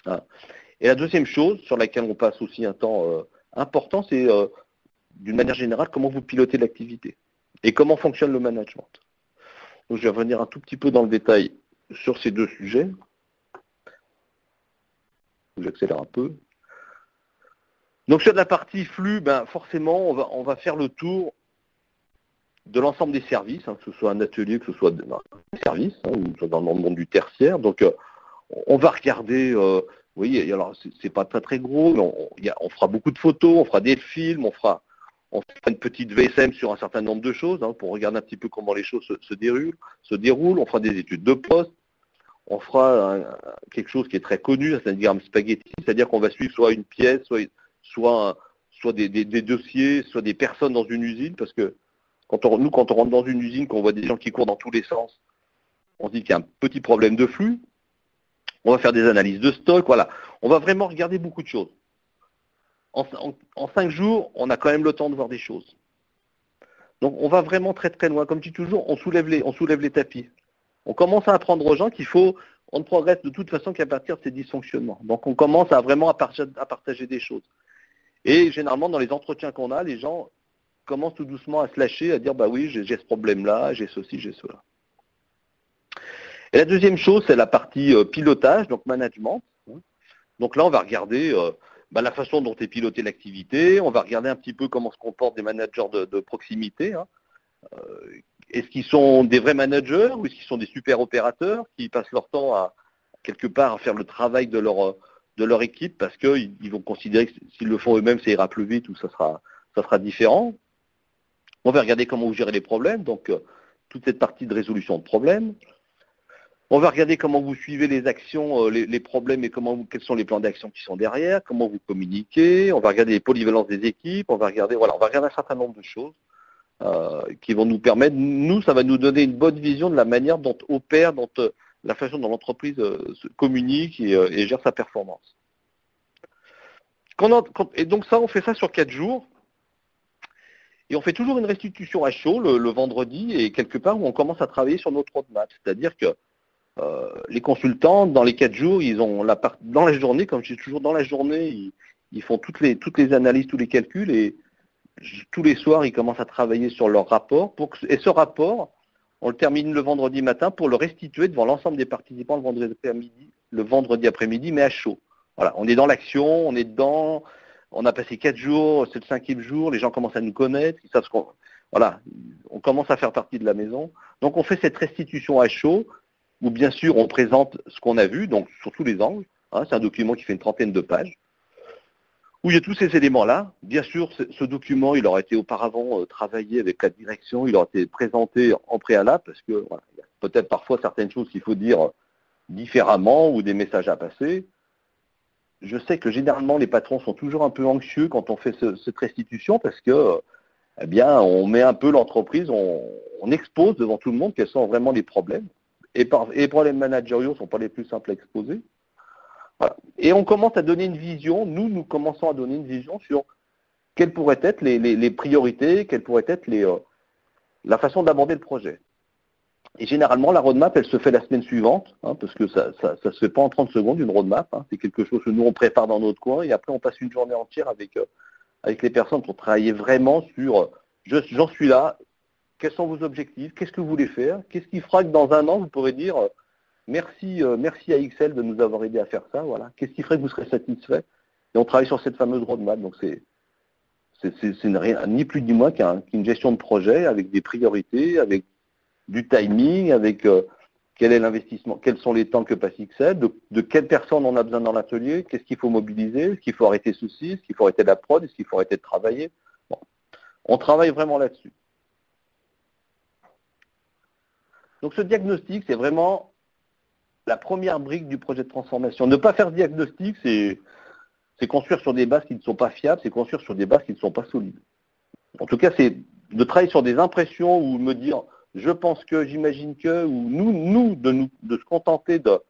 Hein. Et la deuxième chose, sur laquelle on passe aussi un temps important, c'est d'une manière générale, comment vous pilotez l'activité et comment fonctionne le management. Donc, je vais revenir un tout petit peu dans le détail sur ces 2 sujets. J'accélère un peu. Donc sur la partie flux, forcément, on va faire le tour de l'ensemble des services, que ce soit un atelier, que ce soit un service, ou dans le monde du tertiaire. Donc on va regarder, oui, alors c'est pas très très gros, mais on fera beaucoup de photos, on fera des films, on fera une petite VSM sur un certain nombre de choses, pour regarder un petit peu comment les choses se déroulent, on fera des études de poste, on fera quelque chose qui est très connu, c'est un diagramme spaghetti, c'est-à-dire qu'on va suivre soit une pièce, soit des dossiers, soit des personnes dans une usine, parce que quand on rentre dans une usine, qu'on voit des gens qui courent dans tous les sens, on se dit qu'il y a un petit problème de flux. On va faire des analyses de stock, voilà. On va vraiment regarder beaucoup de choses. En 5 jours, on a quand même le temps de voir des choses. Donc on va vraiment très très loin. Comme je dis toujours, on soulève les tapis. On commence à apprendre aux gens on ne progresse de toute façon qu'à partir de ces dysfonctionnements. Donc on commence à vraiment à partager des choses. Et généralement, dans les entretiens qu'on a, les gens commencent tout doucement à se lâcher, à dire, bah oui, j'ai ce problème-là, j'ai ceci, j'ai cela. Et la deuxième chose, c'est la partie pilotage, donc management. Donc là, on va regarder la façon dont est pilotée l'activité, on va regarder un petit peu comment se comportent des managers de proximité. Est-ce qu'ils sont des vrais managers ou est-ce qu'ils sont des super opérateurs qui passent leur temps à quelque part à faire le travail de leur équipe parce qu'ils vont considérer que s'ils le font eux-mêmes, ça ira plus vite ou ça sera différent. On va regarder comment vous gérez les problèmes, donc toute cette partie de résolution de problèmes. On va regarder comment vous suivez les actions, les problèmes et quels sont les plans d'action qui sont derrière, comment vous communiquez. On va regarder les polyvalences des équipes. On va regarder un certain nombre de choses qui vont nous permettre, ça va nous donner une bonne vision de la manière dont opère, la façon dont l'entreprise se communique et gère sa performance. Et donc ça, on fait ça sur 4 jours. Et on fait toujours une restitution à chaud le vendredi et quelque part où on commence à travailler sur notre roadmap. C'est-à-dire que les consultants, dans les 4 jours, ils ont dans la journée, comme je dis toujours, dans la journée, ils font toutes les analyses, tous les calculs et tous les soirs, ils commencent à travailler sur leur rapport. Et ce rapport, on le termine le vendredi matin pour le restituer devant l'ensemble des participants le vendredi après-midi, mais à chaud. Voilà, on est dans l'action, on est dedans. On a passé 4 jours, c'est le 5e jour, les gens commencent à nous connaître, ils savent on commence à faire partie de la maison. Donc on fait cette restitution à chaud, où bien sûr on présente ce qu'on a vu, donc sur tous les angles. C'est un document qui fait une 30aine de pages, où il y a tous ces éléments-là. Bien sûr, ce document, il aura été auparavant travaillé avec la direction, il aura été présenté en préalable, parce que il y a peut-être parfois certaines choses qu'il faut dire différemment ou des messages à passer. Je sais que généralement, les patrons sont toujours un peu anxieux quand on fait cette restitution parce que, on met un peu l'entreprise, on expose devant tout le monde quels sont vraiment les problèmes. Et les problèmes managériaux ne sont pas les plus simples à exposer. Voilà. Et on commence à donner une vision, nous commençons à donner une vision sur quelles pourraient être les priorités, quelle pourrait être la façon d'aborder le projet. Et généralement, la roadmap, elle se fait la semaine suivante, parce que ça se fait pas en 30 secondes, une roadmap. C'est quelque chose que nous, on prépare dans notre coin, et après, on passe une journée entière avec les personnes pour travailler vraiment sur j'en suis là, quels sont vos objectifs, qu'est-ce que vous voulez faire, qu'est-ce qui fera que dans un an, vous pourrez dire merci à XL de nous avoir aidé à faire ça, voilà. Qu'est-ce qui ferait que vous serez satisfait? Et on travaille sur cette fameuse roadmap, donc c'est ni plus ni moins qu'une gestion de projet avec des priorités, avec du timing, avec quel est l'investissement, quels sont les temps que passe XL, de quelles personnes on a besoin dans l'atelier, qu'est-ce qu'il faut mobiliser, est-ce qu'il faut arrêter ceci, est-ce qu'il faut arrêter la prod, est-ce qu'il faut arrêter de travailler. Bon. On travaille vraiment là-dessus. Donc ce diagnostic, c'est vraiment la première brique du projet de transformation. Ne pas faire de diagnostic, c'est construire sur des bases qui ne sont pas fiables, c'est construire sur des bases qui ne sont pas solides. En tout cas, c'est de travailler sur des impressions ou me dire je pense que, j'imagine que, ou de se contenter de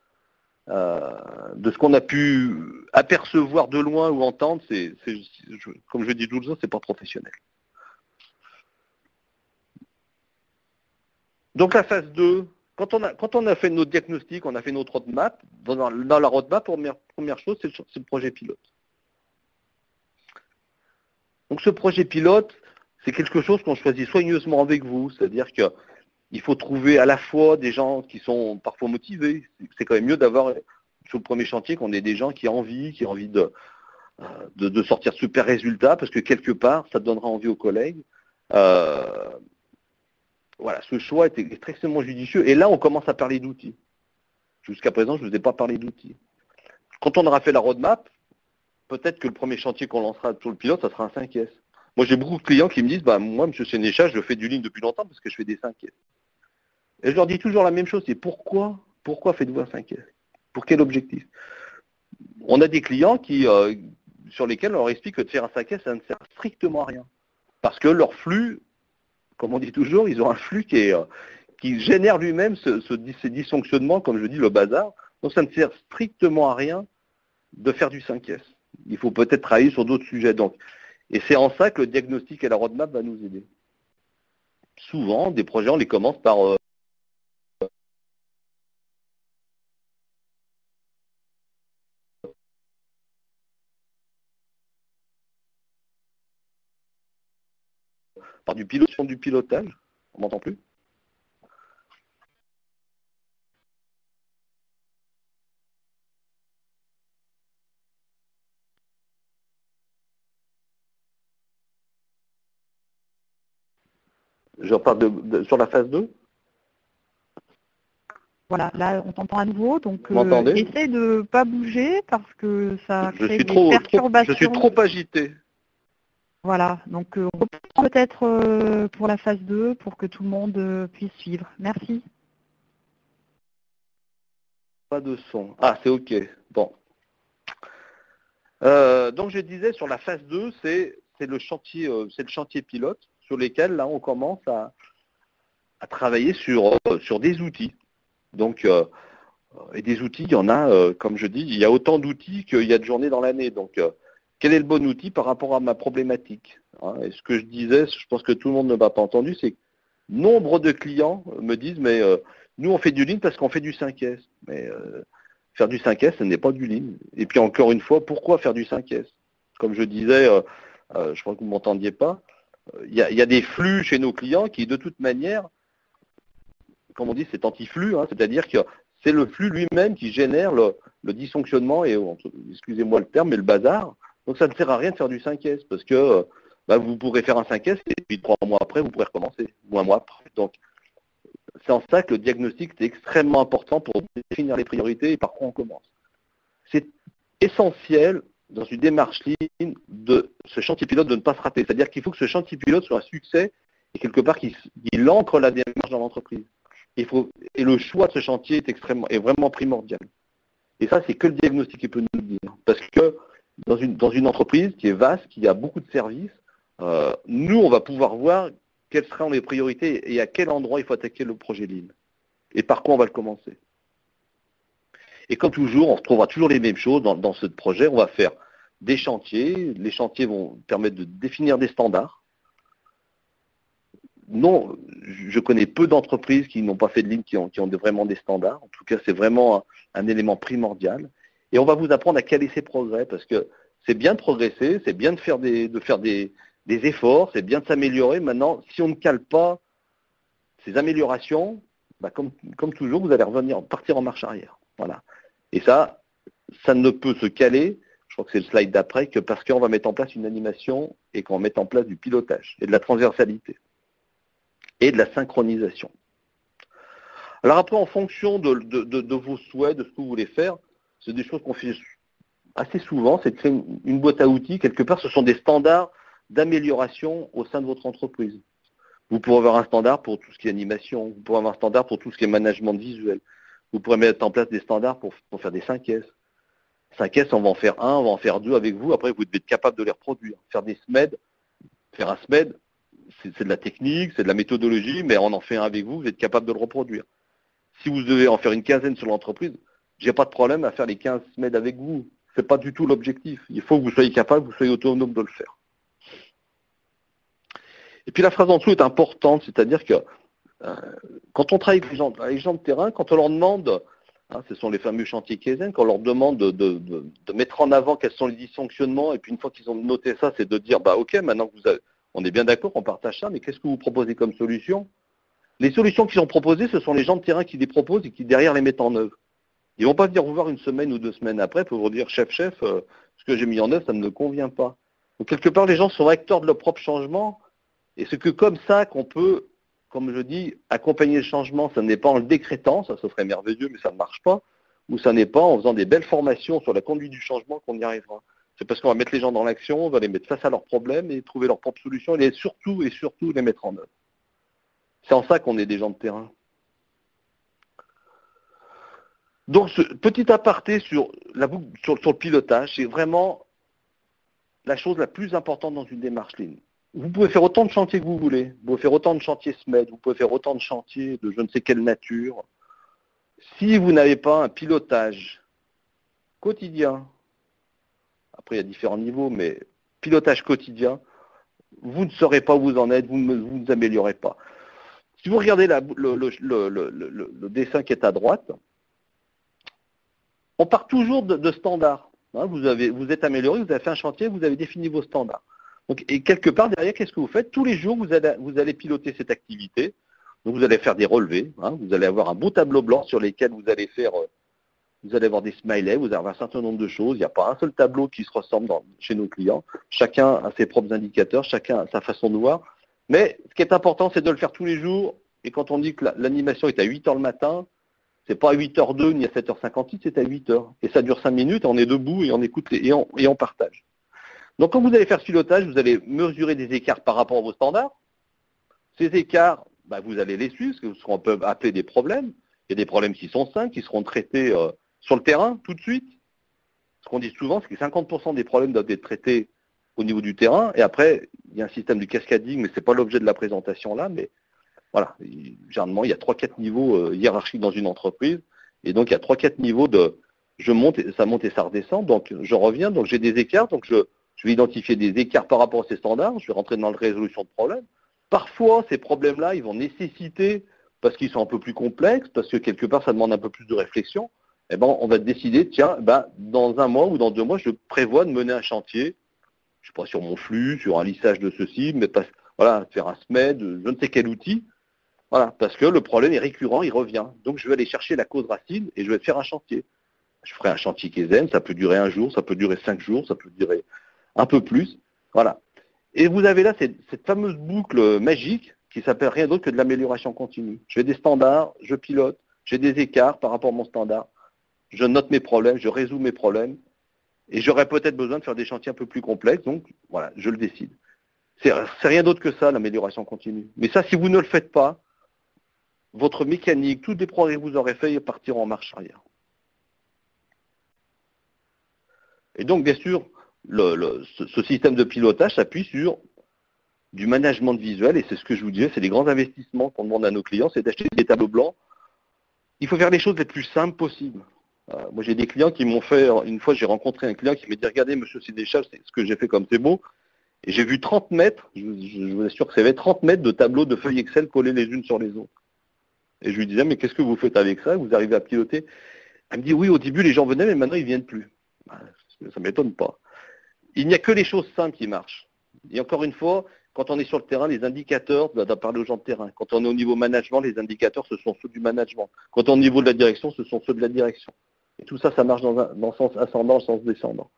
ce qu'on a pu apercevoir de loin ou entendre, comme je dis tout le temps, c'est pas professionnel. Donc la phase 2, quand on a fait notre diagnostic, on a fait notre roadmap, dans la roadmap, première chose, c'est le projet pilote. Donc ce projet pilote, c'est quelque chose qu'on choisit soigneusement avec vous, c'est-à-dire qu'il faut trouver à la fois des gens qui sont parfois motivés. C'est quand même mieux d'avoir sur le premier chantier qu'on ait des gens qui ont envie de sortir super résultats, parce que quelque part, ça donnera envie aux collègues. Voilà, ce choix est extrêmement judicieux. Et là, on commence à parler d'outils. Jusqu'à présent, je ne vous ai pas parlé d'outils. Quand on aura fait la roadmap, peut-être que le premier chantier qu'on lancera sur le pilote, ça sera un 5S. Moi, j'ai beaucoup de clients qui me disent, moi, M. Sénéchal, je fais du Lean depuis longtemps parce que je fais des 5S. Et je leur dis toujours la même chose, c'est pourquoi faites-vous un 5S? Pour quel objectif? On a des clients sur lesquels on leur explique que de faire un 5S, ça ne sert strictement à rien. Parce que leur flux, comme on dit toujours, ils ont un flux qui génère lui-même ces dysfonctionnements, comme je dis, le bazar. Donc ça ne sert strictement à rien de faire du 5S. Il faut peut-être travailler sur d'autres sujets. Et c'est en ça que le diagnostic et la roadmap va nous aider. Souvent, des projets, on les commence par du pilotage. On m'entend plus? Je repars sur la phase 2. Voilà, là on t'entend à nouveau, donc essaie de ne pas bouger parce que ça crée des perturbations. Je suis trop agité. Voilà, donc on reprend peut-être pour la phase 2 pour que tout le monde puisse suivre. Merci. Pas de son. Ah, c'est OK. Bon. Donc je disais, sur la phase 2, c'est le chantier pilote sur lesquels là on commence à travailler sur des outils. Donc et des outils, il y en a, comme je dis, il y a autant d'outils qu'il y a de journées dans l'année. Donc quel est le bon outil par rapport à ma problématique, hein? Et ce que je disais, je pense que tout le monde ne m'a pas entendu, c'est que nombre de clients me disent, mais nous on fait du Lean parce qu'on fait du 5S. Mais faire du 5S, ce n'est pas du Lean. Et puis encore une fois, pourquoi faire du 5S? Comme je disais, je crois que vous ne m'entendiez pas, il y a des flux chez nos clients qui, de toute manière, comme on dit, c'est anti-flux, hein, c'est-à-dire que c'est le flux lui-même qui génère le dysfonctionnement et, excusez-moi le terme, mais le bazar. Donc ça ne sert à rien de faire du 5S parce que vous pourrez faire un 5S et puis 3 mois après, vous pourrez recommencer, ou un mois après. Donc c'est en ça que le diagnostic est extrêmement important pour définir les priorités et par quoi on commence. C'est essentiel dans une démarche Lean de ce chantier pilote de ne pas se rater. C'est-à-dire qu'il faut que ce chantier pilote soit un succès et quelque part qu'il ancre la démarche dans l'entreprise. Et le choix de ce chantier est vraiment primordial. Et ça, c'est que le diagnostic qui peut nous le dire. Parce que dans une entreprise qui est vaste, qui a beaucoup de services, nous, on va pouvoir voir quelles seront les priorités et à quel endroit il faut attaquer le projet Lean. Et par quoi on va le commencer. Et comme toujours, on retrouvera toujours les mêmes choses dans ce projet. On va faire des chantiers. Les chantiers vont permettre de définir des standards. Non, je connais peu d'entreprises qui n'ont pas fait de Lean, qui ont vraiment des standards. En tout cas, c'est vraiment un élément primordial. Et on va vous apprendre à caler ses progrès, parce que c'est bien de progresser, c'est bien de faire des efforts, c'est bien de s'améliorer. Maintenant, si on ne cale pas ces améliorations, comme toujours, vous allez partir en marche arrière. Voilà. Et ça ne peut se caler, je crois que c'est le slide d'après, que parce qu'on va mettre en place une animation et qu'on va mettre en place du pilotage et de la transversalité et de la synchronisation. Alors après, en fonction de vos souhaits, de ce que vous voulez faire, c'est des choses qu'on fait assez souvent, c'est de créer une boîte à outils. Quelque part, ce sont des standards d'amélioration au sein de votre entreprise. Vous pourrez avoir un standard pour tout ce qui est animation, vous pourrez avoir un standard pour tout ce qui est management visuel, Vous pourrez mettre en place des standards pour faire des 5S. 5S, on va en faire un, on va en faire deux avec vous. Après, vous devez être capable de les reproduire. Faire des SMED, faire un SMED, c'est de la technique, c'est de la méthodologie, mais on en fait un avec vous, vous êtes capable de le reproduire. Si vous devez en faire une quinzaine sur l'entreprise, j'ai pas de problème à faire les 15 SMED avec vous. C'est pas du tout l'objectif. Il faut que vous soyez capable, que vous soyez autonome de le faire. Et puis la phrase en dessous est importante, c'est-à-dire que quand on travaille avec les gens de terrain, quand on leur demande, ce sont les fameux chantiers Kaizen, quand on leur demande de mettre en avant quels sont les dysfonctionnements, et puis une fois qu'ils ont noté ça, c'est de dire, ok, maintenant que on est bien d'accord, on partage ça, mais qu'est-ce que vous proposez comme solution? Les solutions qui sont proposées, ce sont les gens de terrain qui les proposent et qui derrière les mettent en œuvre. Ils ne vont pas venir vous voir une semaine ou 2 semaines après pour vous dire, chef, ce que j'ai mis en œuvre, ça ne me convient pas. Donc quelque part, les gens sont acteurs de leur propre changement, et c'est que comme ça qu'on peut, comme je dis, accompagner le changement. Ça n'est pas en le décrétant, ça serait merveilleux, mais ça ne marche pas, ou ça n'est pas en faisant des belles formations sur la conduite du changement qu'on y arrivera. C'est parce qu'on va mettre les gens dans l'action, on va les mettre face à leurs problèmes et trouver leurs propres solutions, et surtout les mettre en œuvre. C'est en ça qu'on est des gens de terrain. Donc, ce petit aparté sur le pilotage, c'est vraiment la chose la plus importante dans une démarche Lean. Vous pouvez faire autant de chantiers que vous voulez, vous pouvez faire autant de chantiers SMED, vous pouvez faire autant de chantiers de je ne sais quelle nature. Si vous n'avez pas un pilotage quotidien, après il y a différents niveaux, mais pilotage quotidien, vous ne saurez pas où vous en êtes, vous ne améliorez pas. Si vous regardez le dessin qui est à droite, on part toujours de standards. Vous êtes amélioré, vous avez fait un chantier, vous avez défini vos standards. Donc, et quelque part derrière, qu'est-ce que vous faites? Tous les jours, vous allez piloter cette activité. Donc vous allez faire des relevés, vous allez avoir un beau tableau blanc sur lesquels vous allez avoir des smileys, vous allez avoir un certain nombre de choses. Il n'y a pas un seul tableau qui se ressemble chez nos clients. Chacun a ses propres indicateurs, chacun a sa façon de voir. Mais ce qui est important, c'est de le faire tous les jours. Et quand on dit que l'animation est à 8h le matin, c'est pas à 8h02 ni à 7h58, c'est à 8h. Et ça dure 5 minutes, on est debout et on écoute et on partage. Donc quand vous allez faire ce pilotage, vous allez mesurer des écarts par rapport à vos standards. Ces écarts, vous allez les suivre, ce qu'on peut appeler des problèmes. Il y a des problèmes qui sont simples, qui seront traités sur le terrain tout de suite. Ce qu'on dit souvent, c'est que 50% des problèmes doivent être traités au niveau du terrain. Et après, il y a un système de cascading, mais ce n'est pas l'objet de la présentation là. Mais voilà, généralement, il y a 3-4 niveaux hiérarchiques dans une entreprise. Et donc, il y a 3-4 niveaux de je monte, ça monte et ça redescend. Donc, je reviens, donc j'ai des écarts. Donc, je vais identifier des écarts par rapport à ces standards. Je vais rentrer dans la résolution de problèmes. Parfois, ces problèmes-là, ils vont nécessiter, parce qu'ils sont un peu plus complexes, parce que quelque part, ça demande un peu plus de réflexion, on va décider, tiens, dans 1 mois ou dans 2 mois, je prévois de mener un chantier, je ne sais pas, sur mon flux, sur un lissage de ceci, mais faire un SMED, je ne sais quel outil, voilà, parce que le problème est récurrent, il revient. Donc, je vais aller chercher la cause racine et je vais faire un chantier. Je ferai un chantier Kaizen, ça peut durer 1 jour, ça peut durer 5 jours, ça peut durer un peu plus, voilà. Et vous avez là cette fameuse boucle magique qui s'appelle rien d'autre que de l'amélioration continue. J'ai des standards, je pilote, j'ai des écarts par rapport à mon standard, je note mes problèmes, je résous mes problèmes, et j'aurais peut-être besoin de faire des chantiers un peu plus complexes, donc voilà, je le décide. C'est rien d'autre que ça, l'amélioration continue. Mais ça, si vous ne le faites pas, votre mécanique, tous les progrès que vous aurez faits partiront en marche arrière. Et donc, bien sûr, ce système de pilotage s'appuie sur du management visuel, et c'est ce que je vous disais, c'est les grands investissements qu'on demande à nos clients, c'est d'acheter des tableaux blancs. Il faut faire les choses les plus simples possibles. Moi, j'ai des clients qui m'ont fait, une fois, j'ai rencontré un client qui m'a dit, regardez, monsieur Sénéchal, c'est ce que j'ai fait comme c'est beau, et j'ai vu 30 mètres, je vous assure que c'est 30 mètres de tableaux de feuilles Excel collées les unes sur les autres. Et je lui disais, mais qu'est-ce que vous faites avec ça? Vous arrivez à piloter? Elle me dit, oui, au début, les gens venaient, mais maintenant, ils ne viennent plus. Ça ne m'étonne pas. Il n'y a que les choses simples qui marchent. Et encore une fois, quand on est sur le terrain, les indicateurs, on va parler aux gens de terrain. Quand on est au niveau management, les indicateurs, ce sont ceux du management. Quand on est au niveau de la direction, ce sont ceux de la direction. Et tout ça, ça marche dans le sens ascendant, le sens descendant.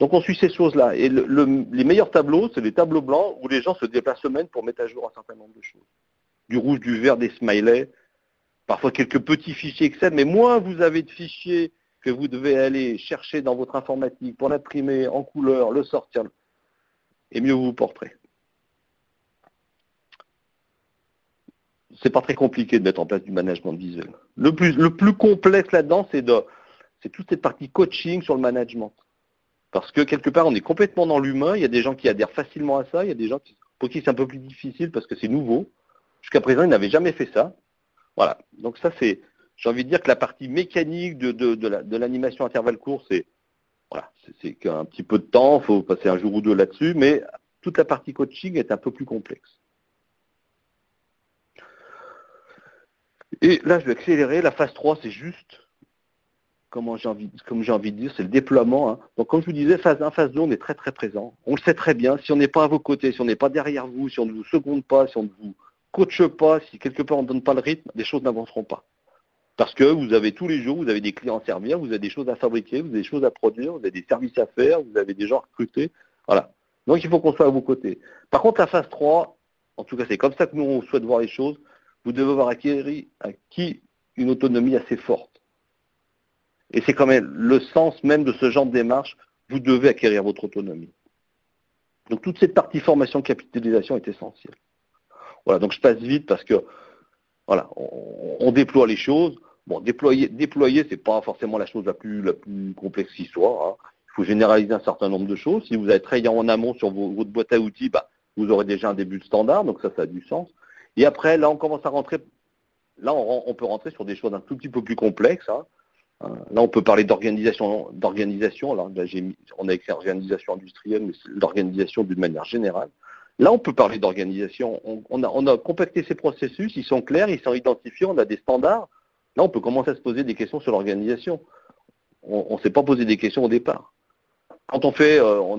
Donc on suit ces choses-là. Et les meilleurs tableaux, c'est les tableaux blancs où les gens se déplacent eux-mêmes pour mettre à jour un certain nombre de choses. Du rouge, du vert, des smileys, parfois quelques petits fichiers Excel, mais moins vous avez de fichiers que vous devez aller chercher dans votre informatique pour l'imprimer en couleur, le sortir, et mieux vous vous porterez. c'est pas très compliqué de mettre en place du management visuel. Le plus complexe là-dedans, c'est toute cette partie coaching sur le management. Parce que quelque part, on est complètement dans l'humain. Il y a des gens qui adhèrent facilement à ça. Il y a des gens pour qui c'est un peu plus difficile parce que c'est nouveau. Jusqu'à présent, ils n'avaient jamais fait ça. Voilà. Donc ça, j'ai envie de dire que la partie mécanique de l'animation intervalle court, c'est qu'un petit peu de temps. Il faut passer un jour ou deux là-dessus. Mais toute la partie coaching est un peu plus complexe. Et là, je vais accélérer. La phase 3, c'est juste... comme j'ai envie de dire, c'est le déploiement. Hein. Donc, comme je vous disais, phase 1, phase 2, on est très, très présent. On le sait très bien. Si on n'est pas à vos côtés, si on n'est pas derrière vous, si on ne vous seconde pas, si on ne vous coache pas, si quelque part on ne donne pas le rythme, les choses n'avanceront pas. Parce que vous avez tous les jours, vous avez des clients à servir, vous avez des choses à fabriquer, vous avez des choses à produire, vous avez des services à faire, vous avez des gens à recruter. Voilà. Donc, il faut qu'on soit à vos côtés. Par contre, la phase 3, en tout cas, c'est comme ça que nous, on souhaite voir les choses. Vous devez avoir acquis une autonomie assez forte. Et c'est quand même le sens même de ce genre de démarche, vous devez acquérir votre autonomie. Donc toute cette partie formation, capitalisation est essentielle. Voilà, donc je passe vite parce que voilà, on déploie les choses. Bon, déployer, c'est pas forcément la chose la plus complexe qui soit. Hein. Il faut généraliser un certain nombre de choses. Si vous avez travaillé en amont sur votre boîte à outils, vous aurez déjà un début de standard, donc ça a du sens. Et après, là, on commence à rentrer. Là, on peut rentrer sur des choses un tout petit peu plus complexes. Hein. Là, on peut parler d'organisation. Alors, là, on a écrit organisation industrielle, mais c'est l'organisation d'une manière générale. Là, on peut parler d'organisation. On a compacté ces processus, ils sont clairs, ils sont identifiés, on a des standards. Là, on peut commencer à se poser des questions sur l'organisation. On ne s'est pas posé des questions au départ. Quand on fait, en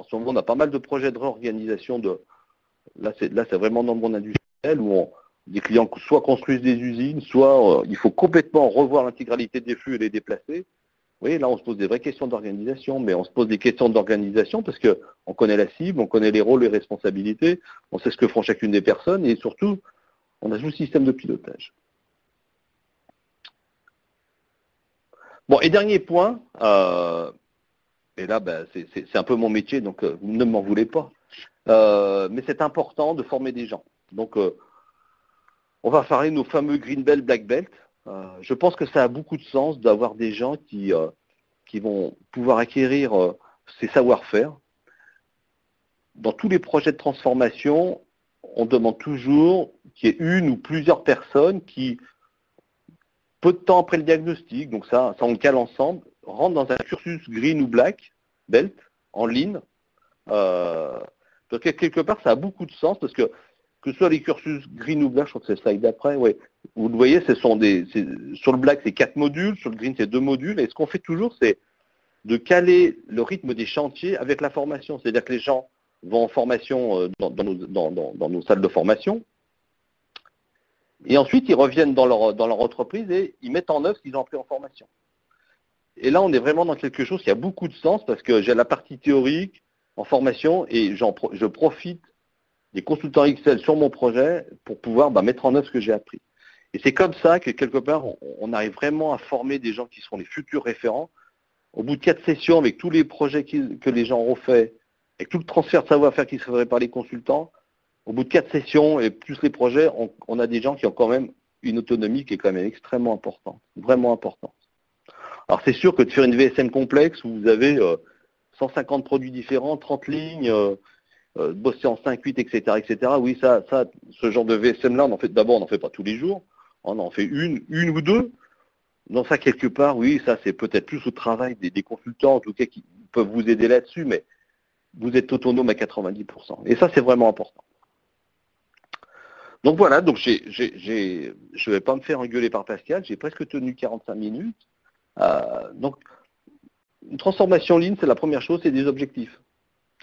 ce moment, on a pas mal de projets de réorganisation. Là, c'est vraiment dans le monde industriel où des clients soit construisent des usines, soit il faut complètement revoir l'intégralité des flux et les déplacer. Oui, là, on se pose des vraies questions d'organisation, mais on se pose des questions d'organisation parce qu'on connaît la cible, on connaît les rôles, les responsabilités, on sait ce que font chacune des personnes et surtout, on a tout le système de pilotage. Bon, et dernier point, et là, c'est un peu mon métier, donc vous ne m'en voulez pas, mais c'est important de former des gens. Donc, on va parler de nos fameux Green Belt, Black Belt. Je pense que ça a beaucoup de sens d'avoir des gens qui vont pouvoir acquérir ces savoir-faire. Dans tous les projets de transformation, on demande toujours qu'il y ait une ou plusieurs personnes qui, peu de temps après le diagnostic, donc ça on le cale ensemble, rentrent dans un cursus Green ou Black Belt en ligne. Donc quelque part, ça a beaucoup de sens parce que ce soit les cursus Green ou Black, je crois que c'est le slide d'après, ouais. Vous le voyez, sur le Black, c'est 4 modules, sur le Green, c'est 2 modules. Et ce qu'on fait toujours, c'est de caler le rythme des chantiers avec la formation. C'est-à-dire que les gens vont en formation dans nos salles de formation. Et ensuite, ils reviennent dans leur entreprise et ils mettent en œuvre ce qu'ils ont appris en formation. Et là, on est vraiment dans quelque chose qui a beaucoup de sens parce que j'ai la partie théorique en formation et je profite des consultants Excel sur mon projet pour pouvoir mettre en œuvre ce que j'ai appris. Et c'est comme ça que, quelque part, on arrive vraiment à former des gens qui seront les futurs référents. Au bout de 4 sessions, avec tous les projets que les gens ont fait, avec tout le transfert de savoir-faire qui se ferait par les consultants, au bout de 4 sessions et plus les projets, on a des gens qui ont quand même une autonomie qui est quand même extrêmement importante, vraiment importante. Alors c'est sûr que de faire une VSM complexe où vous avez 150 produits différents, 30 lignes, bosser en 5-8, etc., oui, ce genre de VSM-là, on n'en fait pas tous les jours, on en fait une ou deux. Dans ça, quelque part, oui, ça, c'est peut-être plus au travail des consultants, en tout cas, qui peuvent vous aider là-dessus, mais vous êtes autonome à 90%. Et ça, c'est vraiment important. Donc voilà, donc je ne vais pas me faire engueuler par Pascal, j'ai presque tenu 45 minutes. Donc, une transformation Lean, c'est la première chose, c'est des objectifs.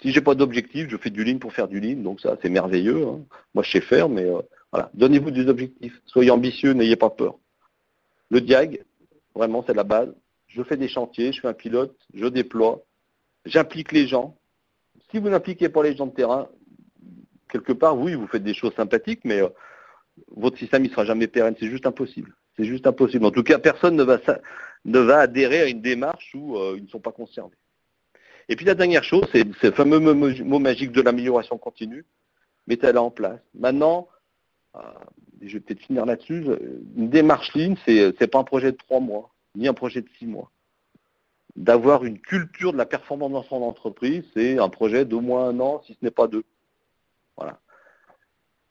Si je n'ai pas d'objectif, je fais du Lean pour faire du Lean, donc ça, c'est merveilleux. Hein. Moi, je sais faire, mais voilà, donnez-vous des objectifs. Soyez ambitieux, n'ayez pas peur. Le diag, vraiment, c'est la base. Je fais des chantiers, je fais un pilote, je déploie, j'implique les gens. Si vous n'impliquez pas les gens de terrain, quelque part, oui, vous faites des choses sympathiques, mais votre système, il ne sera jamais pérenne. C'est juste impossible. C'est juste impossible. En tout cas, personne ne va adhérer à une démarche où ils ne sont pas concernés. Et puis la dernière chose, c'est ce fameux mot magique de l'amélioration continue. Mettez-la en place. Maintenant, et je vais peut-être finir là-dessus, une démarche Lean, c'est pas un projet de 3 mois, ni un projet de 6 mois. D'avoir une culture de la performance dans son entreprise, c'est un projet d'au moins 1 an, si ce n'est pas 2. Voilà.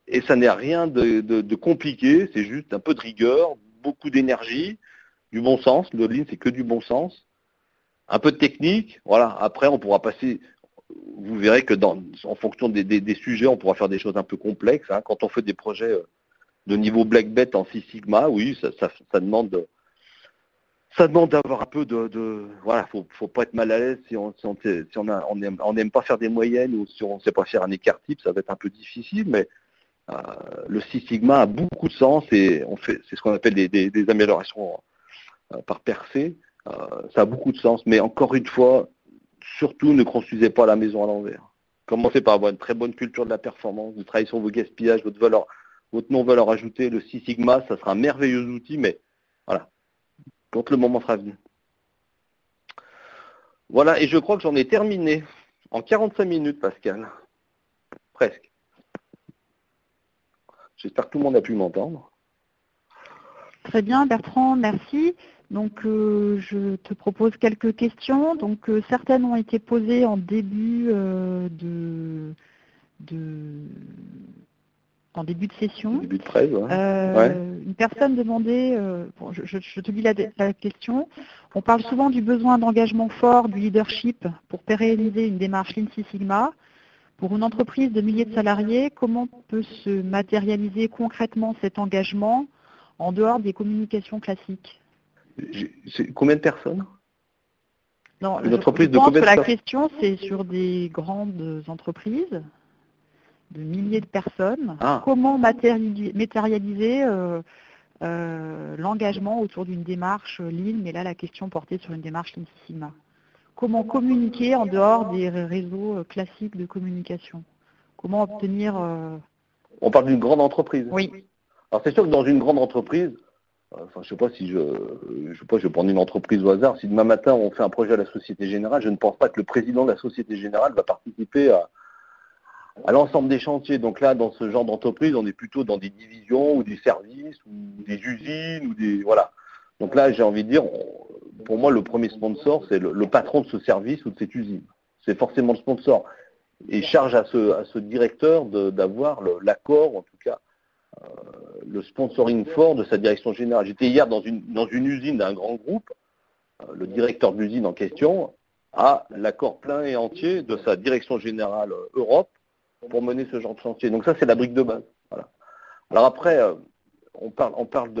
Et ça n'est rien de compliqué, c'est juste un peu de rigueur, beaucoup d'énergie, du bon sens. Le Lean, c'est que du bon sens. Un peu de technique, voilà. Après, on pourra passer, vous verrez que en fonction des sujets, on pourra faire des choses un peu complexes. Hein. Quand on fait des projets de niveau Black Belt en Six Sigma, oui, ça demande d'avoir un peu voilà, faut pas être mal à l'aise si on n'aime pas faire des moyennes ou si on ne sait pas faire un écart type, ça va être un peu difficile, mais le Six Sigma a beaucoup de sens et c'est ce qu'on appelle des améliorations par percée. Ça a beaucoup de sens, mais encore une fois, surtout ne construisez pas la maison à l'envers. Commencez par avoir une très bonne culture de la performance, de travailler sur vos gaspillages, votre non-valeur ajoutée. Le Six Sigma, ça sera un merveilleux outil, mais voilà, quand le moment sera venu. Voilà, et je crois que j'en ai terminé en 45 minutes, Pascal. Presque. J'espère que tout le monde a pu m'entendre. Très bien, Bertrand, merci. Donc, je te propose quelques questions. Donc, certaines ont été posées en début en début de session. Début de 13, ouais. Une personne demandait, bon, je te lis la question, on parle souvent du besoin d'engagement fort, du leadership pour pérenniser une démarche Lean Six Sigma. Pour une entreprise de milliers de salariés, comment peut se matérialiser concrètement cet engagement en dehors des communications classiques? C'est combien de personnes? Non, je pense que la question, c'est sur des grandes entreprises, de milliers de personnes. Comment matérialiser l'engagement autour d'une démarche Lean, mais là, la question portait sur une démarche Lean Six Sigma. Comment communiquer en dehors des réseaux classiques de communication? Comment obtenir... On parle d'une grande entreprise. Oui. Alors c'est sûr que dans une grande entreprise, enfin, je sais pas si je vais prendre une entreprise au hasard. Si demain matin on fait un projet à la Société Générale, je ne pense pas que le président de la Société Générale va participer à l'ensemble des chantiers. Donc là, dans ce genre d'entreprise, on est plutôt dans des divisions ou des services ou des usines ou des voilà. Donc là, j'ai envie de dire, pour moi, le premier sponsor, c'est le patron de ce service ou de cette usine. C'est forcément le sponsor. Et charge à ce directeur d'avoir l'accord, en tout cas, le sponsoring fort de sa direction générale. J'étais hier dans une usine d'un grand groupe. Le directeur de l'usine en question a l'accord plein et entier de sa direction générale Europe pour mener ce genre de chantier. Donc ça, c'est la brique de base. Voilà. Alors après, on parle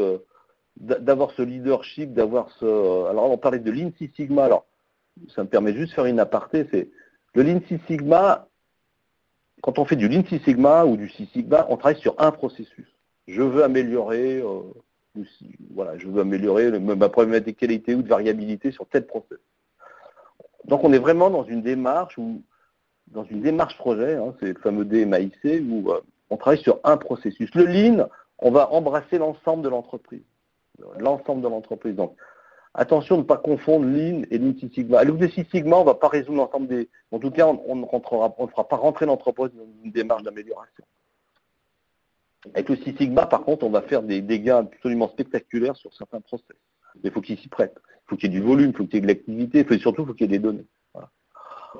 d'avoir ce leadership, d'avoir alors on parlait de Lean Six Sigma. Alors, ça me permet juste de faire une aparté. C'est le Lean Six Sigma. Quand on fait du Lean Six Sigma ou du Six Sigma, on travaille sur un processus. Je veux améliorer, ma problématique de qualité ou de variabilité sur tel process. Donc on est vraiment dans une démarche projet, hein, c'est le fameux DMAIC, où on travaille sur un processus. Le Lean, on va embrasser l'ensemble de l'entreprise. Donc, attention de ne pas confondre Lean et Lean Six Sigma. À Lean Six Sigma, on ne va pas résoudre l'ensemble des... En tout cas, on ne fera pas rentrer l'entreprise dans une démarche d'amélioration. Avec le Six Sigma, par contre, on va faire des gains absolument spectaculaires sur certains process. Mais il faut qu'ils s'y prêtent. Il faut qu'il y ait du volume, il faut qu'il y ait de l'activité, et surtout, il faut qu'il y ait des données. Voilà.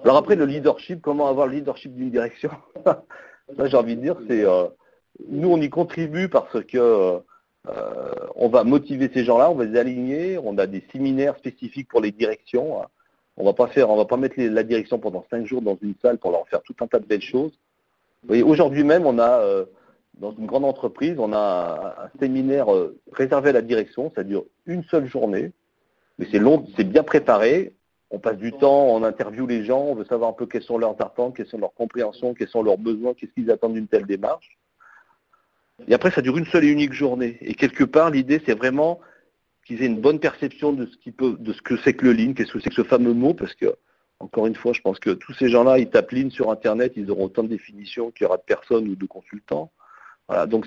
Alors après, le leadership, comment avoir le leadership d'une direction? Là, j'ai envie de dire, c'est... nous, on y contribue parce que... on va motiver ces gens-là, on va les aligner, on a des séminaires spécifiques pour les directions. On va pas mettre la direction pendant 5 jours dans une salle pour leur faire tout un tas de belles choses. Vous voyez, aujourd'hui même, on a, dans une grande entreprise, on a un séminaire réservé à la direction, ça dure une seule journée, mais c'est long, c'est bien préparé. On passe du temps, on interviewe les gens, on veut savoir un peu quelles sont leurs attentes, quelles sont leurs compréhensions, quels sont leurs besoins, qu'est-ce qu'ils attendent d'une telle démarche. Et après, ça dure une seule et unique journée. Et quelque part, l'idée, c'est vraiment qu'ils aient une bonne perception de ce que c'est que le Lean, qu'est-ce que c'est que ce fameux mot, parce que, encore une fois, je pense que tous ces gens-là, ils tapent Lean sur Internet, ils auront autant de définitions qu'il y aura de personnes ou de consultants. Voilà, donc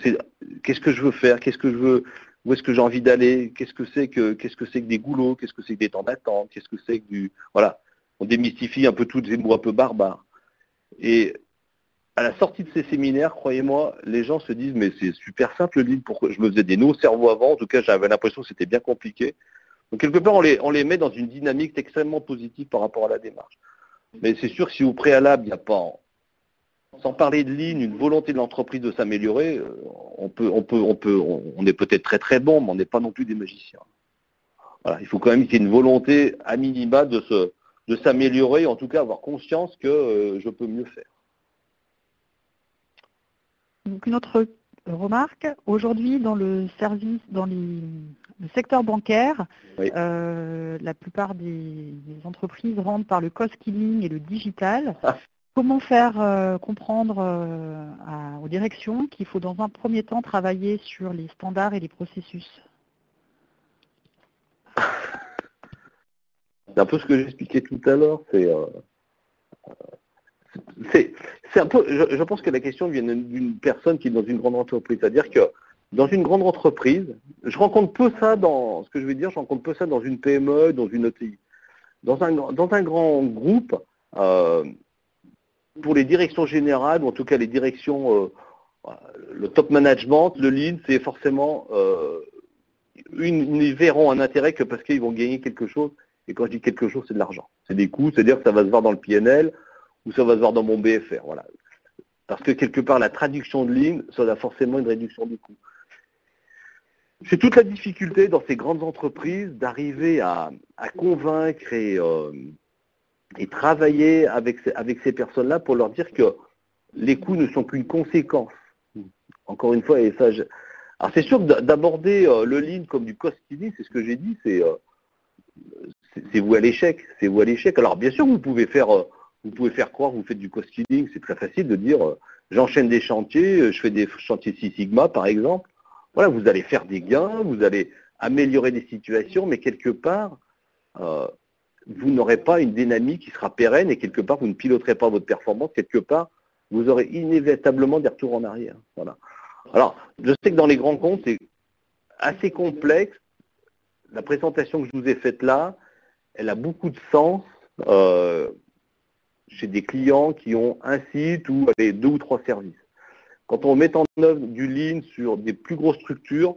qu'est-ce que je veux faire, qu'est-ce que je veux, où est-ce que j'ai envie d'aller, qu'est-ce que c'est que des goulots, qu'est-ce que c'est que des temps d'attente, qu'est-ce que c'est que voilà, on démystifie un peu tous ces mots un peu barbares. Et à la sortie de ces séminaires, croyez-moi, les gens se disent mais c'est super simple le lean, pourquoi je me faisais des nœuds au cerveau avant, en tout cas j'avais l'impression que c'était bien compliqué. Donc quelque part on les met dans une dynamique extrêmement positive par rapport à la démarche. Mais c'est sûr que si au préalable il n'y a pas, sans parler de lean, une volonté de l'entreprise de s'améliorer, on est peut-être très très bon, mais on n'est pas non plus des magiciens. Voilà, il faut quand même qu'il y ait une volonté à minima de s'améliorer, en tout cas avoir conscience que je peux mieux faire. Donc une autre remarque, aujourd'hui dans le secteur bancaire, Oui. la plupart des entreprises rentrent par le cost-killing et le digital. Comment faire comprendre aux directions qu'il faut dans un premier temps travailler sur les standards et les processus? C'est un peu ce que j'expliquais tout à l'heure. C'est un peu, je pense que la question vient d'une personne qui est dans une grande entreprise. C'est-à-dire que dans une grande entreprise, je rencontre peu ça dans, ce que je veux dire, je rencontre peu ça dans une PME, dans une ETI. Dans un grand groupe, pour les directions générales, ou en tout cas les directions, le top management, le lean, c'est forcément, ils n'y verront un intérêt que parce qu'ils vont gagner quelque chose. Et quand je dis quelque chose, c'est de l'argent. C'est des coûts, c'est-à-dire que ça va se voir dans le PNL ou ça va se voir dans mon BFR. Voilà. Parce que quelque part, la traduction de lean, ça a forcément une réduction du coût. C'est toute la difficulté dans ces grandes entreprises d'arriver à convaincre et travailler avec ces personnes-là pour leur dire que les coûts ne sont qu'une conséquence. Encore une fois, et ça, alors c'est sûr d'aborder le lean comme du cost-killing, c'est ce que j'ai dit, c'est vous à l'échec. C'est vous à l'échec. Alors bien sûr, vous pouvez faire croire que vous faites du cost-killing. C'est très facile de dire j'enchaîne des chantiers, je fais des chantiers Six Sigma par exemple. Voilà, vous allez faire des gains, vous allez améliorer des situations, mais quelque part, vous n'aurez pas une dynamique qui sera pérenne et quelque part, vous ne piloterez pas votre performance. Quelque part, vous aurez inévitablement des retours en arrière. Voilà. Alors, je sais que dans les grands comptes, c'est assez complexe. La présentation que je vous ai faite là, elle a beaucoup de sens chez des clients qui ont un site ou 2 ou 3 services. Quand on met en œuvre du lean sur des plus grosses structures,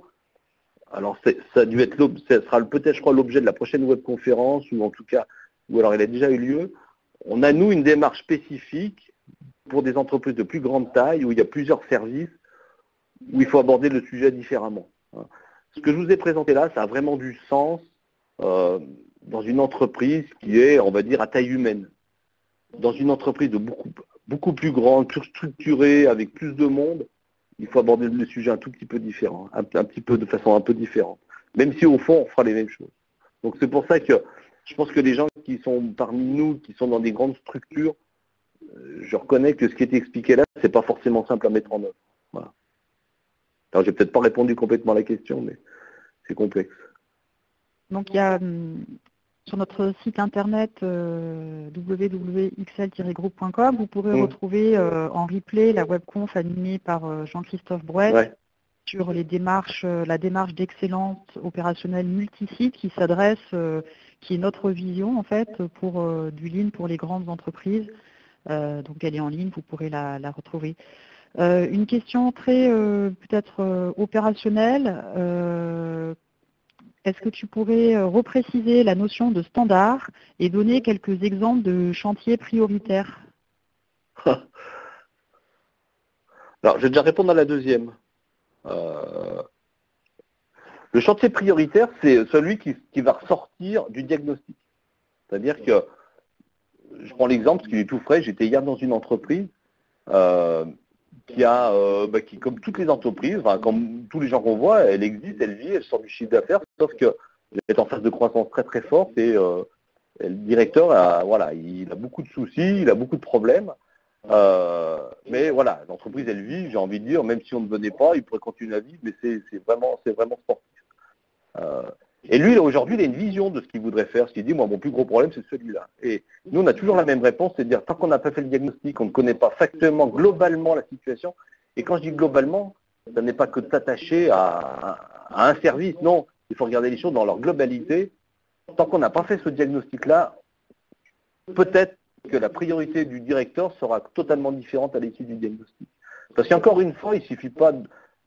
alors ça a dû être, ça sera peut-être, je crois, l'objet de la prochaine webconférence, ou en tout cas, ou alors elle a déjà eu lieu. On a, nous, une démarche spécifique pour des entreprises de plus grande taille, où il y a plusieurs services, où il faut aborder le sujet différemment. Ce que je vous ai présenté là, ça a vraiment du sens dans une entreprise qui est, on va dire, à taille humaine. Dans une entreprise de beaucoup plus grande, plus structurée, avec plus de monde, il faut aborder le sujet un tout petit peu différent, un petit peu de façon un peu différente. Même si au fond, on fera les mêmes choses. Donc c'est pour ça que je pense que les gens qui sont parmi nous, qui sont dans des grandes structures, je reconnais que ce qui est expliqué là, c'est pas forcément simple à mettre en œuvre. Voilà. Alors j'ai peut-être pas répondu complètement à la question, mais c'est complexe. Donc il y a sur notre site internet www.xl-groupe.com, vous pourrez retrouver en replay la webconf animée par Jean-Christophe Brouet sur la démarche d'excellence opérationnelle multisite qui s'adresse, qui est notre vision en fait pour du lean pour les grandes entreprises. Donc elle est en ligne, vous pourrez la retrouver. Une question très peut-être opérationnelle. Est-ce que tu pourrais repréciser la notion de standard et donner quelques exemples de chantiers prioritaires? Alors, je vais déjà répondre à la deuxième. Le chantier prioritaire, c'est celui qui va ressortir du diagnostic. C'est-à-dire que, je prends l'exemple, parce qu'il est tout frais, j'étais hier dans une entreprise qui, comme toutes les entreprises, comme tous les gens qu'on voit, elle existe, elle vit, elle sort du chiffre d'affaires, sauf qu'elle est en phase de croissance très très forte et le directeur, il a beaucoup de soucis, il a beaucoup de problèmes. Mais voilà, l'entreprise, elle vit, j'ai envie de dire, même si on ne venait pas, il pourrait continuer à vivre, mais c'est vraiment sportif. Et lui, aujourd'hui, il a une vision de ce qu'il voudrait faire. Ce qu'il dit, moi, mon plus gros problème, c'est celui-là. Et nous, on a toujours la même réponse, c'est de dire, tant qu'on n'a pas fait le diagnostic, on ne connaît pas factuellement, globalement la situation. Et quand je dis globalement, ça n'est pas que de s'attacher à un service. Non, il faut regarder les choses dans leur globalité. Tant qu'on n'a pas fait ce diagnostic-là, peut-être que la priorité du directeur sera totalement différente à l'issue du diagnostic. Parce qu'encore une fois, il ne suffit pas de...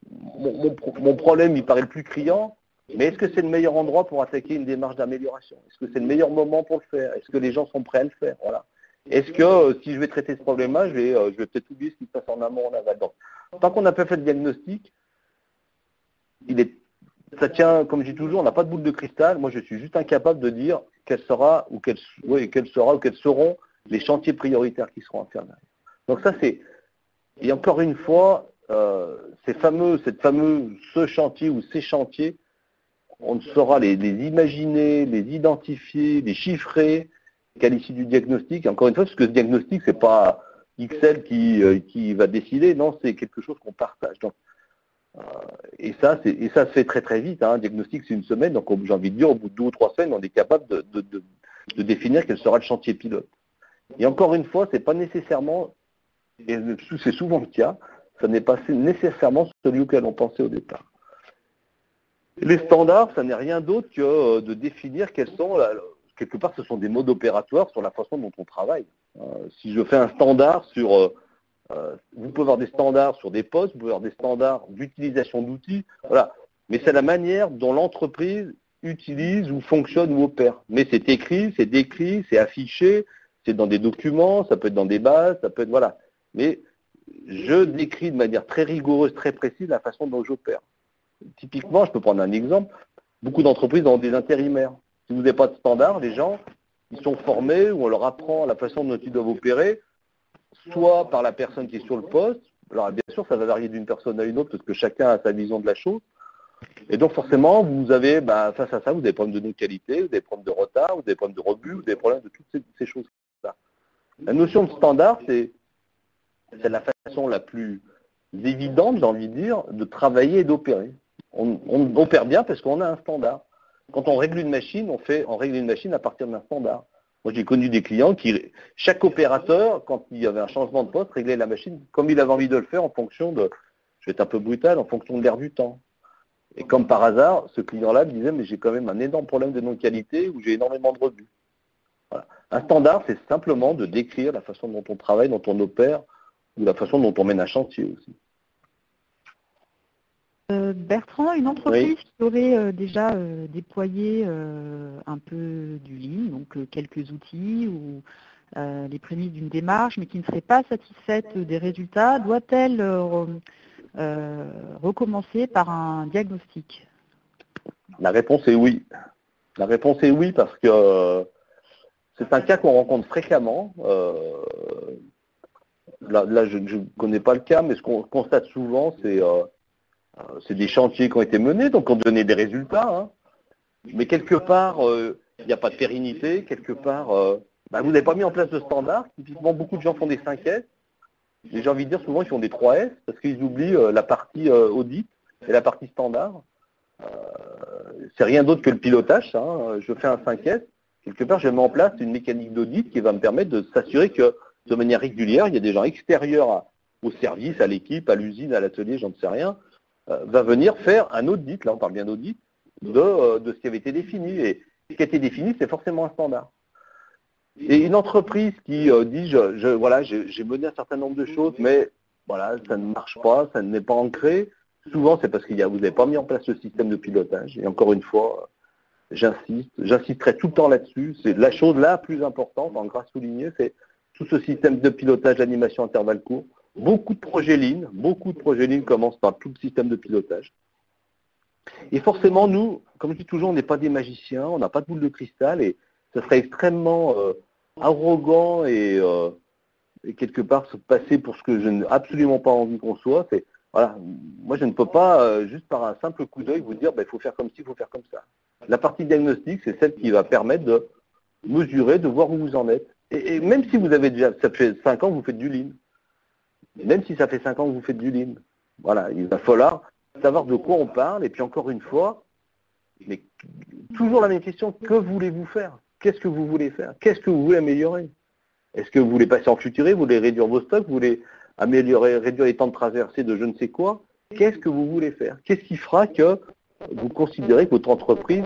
Mon problème, il paraît le plus criant, mais est-ce que c'est le meilleur endroit pour attaquer une démarche d'amélioration? Est-ce que c'est le meilleur moment pour le faire? Est-ce que les gens sont prêts à le faire? Voilà. Est-ce que si je vais traiter ce problème-là, je vais peut-être oublier ce qui se passe en amont, en aval. Donc, tant qu'on n'a pas fait le diagnostic, ça tient, comme je dis toujours, on n'a pas de boule de cristal. Moi, je suis juste incapable de dire quels seront les chantiers prioritaires qui seront à faire derrière. Donc ça, et encore une fois, ce chantier ou ces chantiers, on ne saura les imaginer, les identifier, les chiffrer qu'à l'issue du diagnostic. Encore une fois, parce que ce diagnostic, c'est pas XL qui va décider, non, c'est quelque chose qu'on partage. Donc, et ça se fait très très vite. Un diagnostic, c'est une semaine, donc j'ai envie de dire, au bout de 2 ou 3 semaines, on est capable de définir quel sera le chantier pilote. Et encore une fois, c'est pas nécessairement, et c'est souvent le cas, ça n'est pas nécessairement celui auquel on pensait au départ. Les standards, ça n'est rien d'autre que de définir quels sont, quelque part, ce sont des modes opératoires sur la façon dont on travaille. Si je fais un standard sur, vous pouvez avoir des standards sur des postes, vous pouvez avoir des standards d'utilisation d'outils, voilà. Mais c'est la manière dont l'entreprise utilise ou fonctionne ou opère. Mais c'est écrit, c'est décrit, c'est affiché, c'est dans des documents, ça peut être dans des bases, ça peut être, voilà. Mais je décris de manière très rigoureuse, très précise la façon dont j'opère. Typiquement, je peux prendre un exemple, beaucoup d'entreprises ont des intérimaires. Si vous n'avez pas de standard, les gens, ils sont formés ou on leur apprend la façon dont ils doivent opérer, soit par la personne qui est sur le poste. Alors bien sûr, ça va varier d'une personne à une autre parce que chacun a sa vision de la chose. Et donc forcément, vous avez, face à ça, vous avez des problèmes de non-qualité, vous avez des problèmes de retard, vous avez des problèmes de rebut, vous avez des problèmes de toutes ces choses-là. La notion de standard, c'est la façon la plus évidente, j'ai envie de dire, de travailler et d'opérer. On opère bien parce qu'on a un standard. Quand on règle une machine, on règle une machine à partir d'un standard. Moi, j'ai connu des clients chaque opérateur, quand il y avait un changement de poste, réglait la machine comme il avait envie de le faire en fonction de, je vais être un peu brutal, en fonction de l'air du temps. Et comme par hasard, ce client-là me disait, mais j'ai quand même un énorme problème de non-qualité où j'ai énormément de rebuts. Voilà. Un standard, c'est simplement de décrire la façon dont on travaille, dont on opère, ou la façon dont on mène un chantier aussi. Bertrand, une entreprise qui aurait déjà déployé un peu du Lean, donc quelques outils ou les prémices d'une démarche, mais qui ne serait pas satisfaite des résultats, doit-elle recommencer par un diagnostic? La réponse est oui. La réponse est oui parce que c'est un cas qu'on rencontre fréquemment. Là, je ne connais pas le cas, mais ce qu'on constate souvent, c'est des chantiers qui ont été menés, donc qui ont donné des résultats. Hein. Mais quelque part, il n'y a pas de pérennité. Quelque part, vous n'avez pas mis en place de standard. Typiquement, beaucoup de gens font des 5S. Et j'ai envie de dire, souvent, ils font des 3S parce qu'ils oublient la partie audit et la partie standard. C'est rien d'autre que le pilotage, ça. Hein. Je fais un 5S. Quelque part, je mets en place une mécanique d'audit qui va me permettre de s'assurer que, de manière régulière, il y a des gens extérieurs au service, à l'équipe, à l'usine, à l'atelier, j'en sais rien, va venir faire un audit, là on parle bien d'audit, de ce qui avait été défini. Et ce qui a été défini, c'est forcément un standard. Et une entreprise qui dit, voilà, j'ai mené un certain nombre de choses, mais voilà, ça ne marche pas, ça n'est pas ancré, souvent c'est parce que vous n'avez pas mis en place le système de pilotage. Et encore une fois, j'insisterai tout le temps là-dessus. C'est la chose la plus importante, en gras souligné, c'est tout ce système de pilotage d'animation intervalle court. Beaucoup de projets Lean commencent par tout le système de pilotage. Et forcément, nous, comme je dis toujours, on n'est pas des magiciens, on n'a pas de boule de cristal, et ça serait extrêmement arrogant et quelque part se passer pour ce que je n'ai absolument pas envie qu'on soit. Voilà, moi je ne peux pas, juste par un simple coup d'œil, vous dire il faut faire comme ci, il faut faire comme ça. La partie diagnostic, c'est celle qui va permettre de mesurer, de voir où vous en êtes. Et même si vous avez déjà, ça fait 5 ans que vous faites du Lean, même si ça fait 5 ans que vous faites du Lean, voilà, il va falloir savoir de quoi on parle, et puis encore une fois, mais toujours la même question, que voulez-vous faire? Qu'est-ce que vous voulez faire? Qu'est-ce que vous voulez améliorer? Est-ce que vous voulez passer en futuré? Vous voulez réduire vos stocks? Vous voulez améliorer, réduire les temps de traversée de je ne sais quoi? Qu'est-ce que vous voulez faire? Qu'est-ce qui fera que vous considérez que votre entreprise,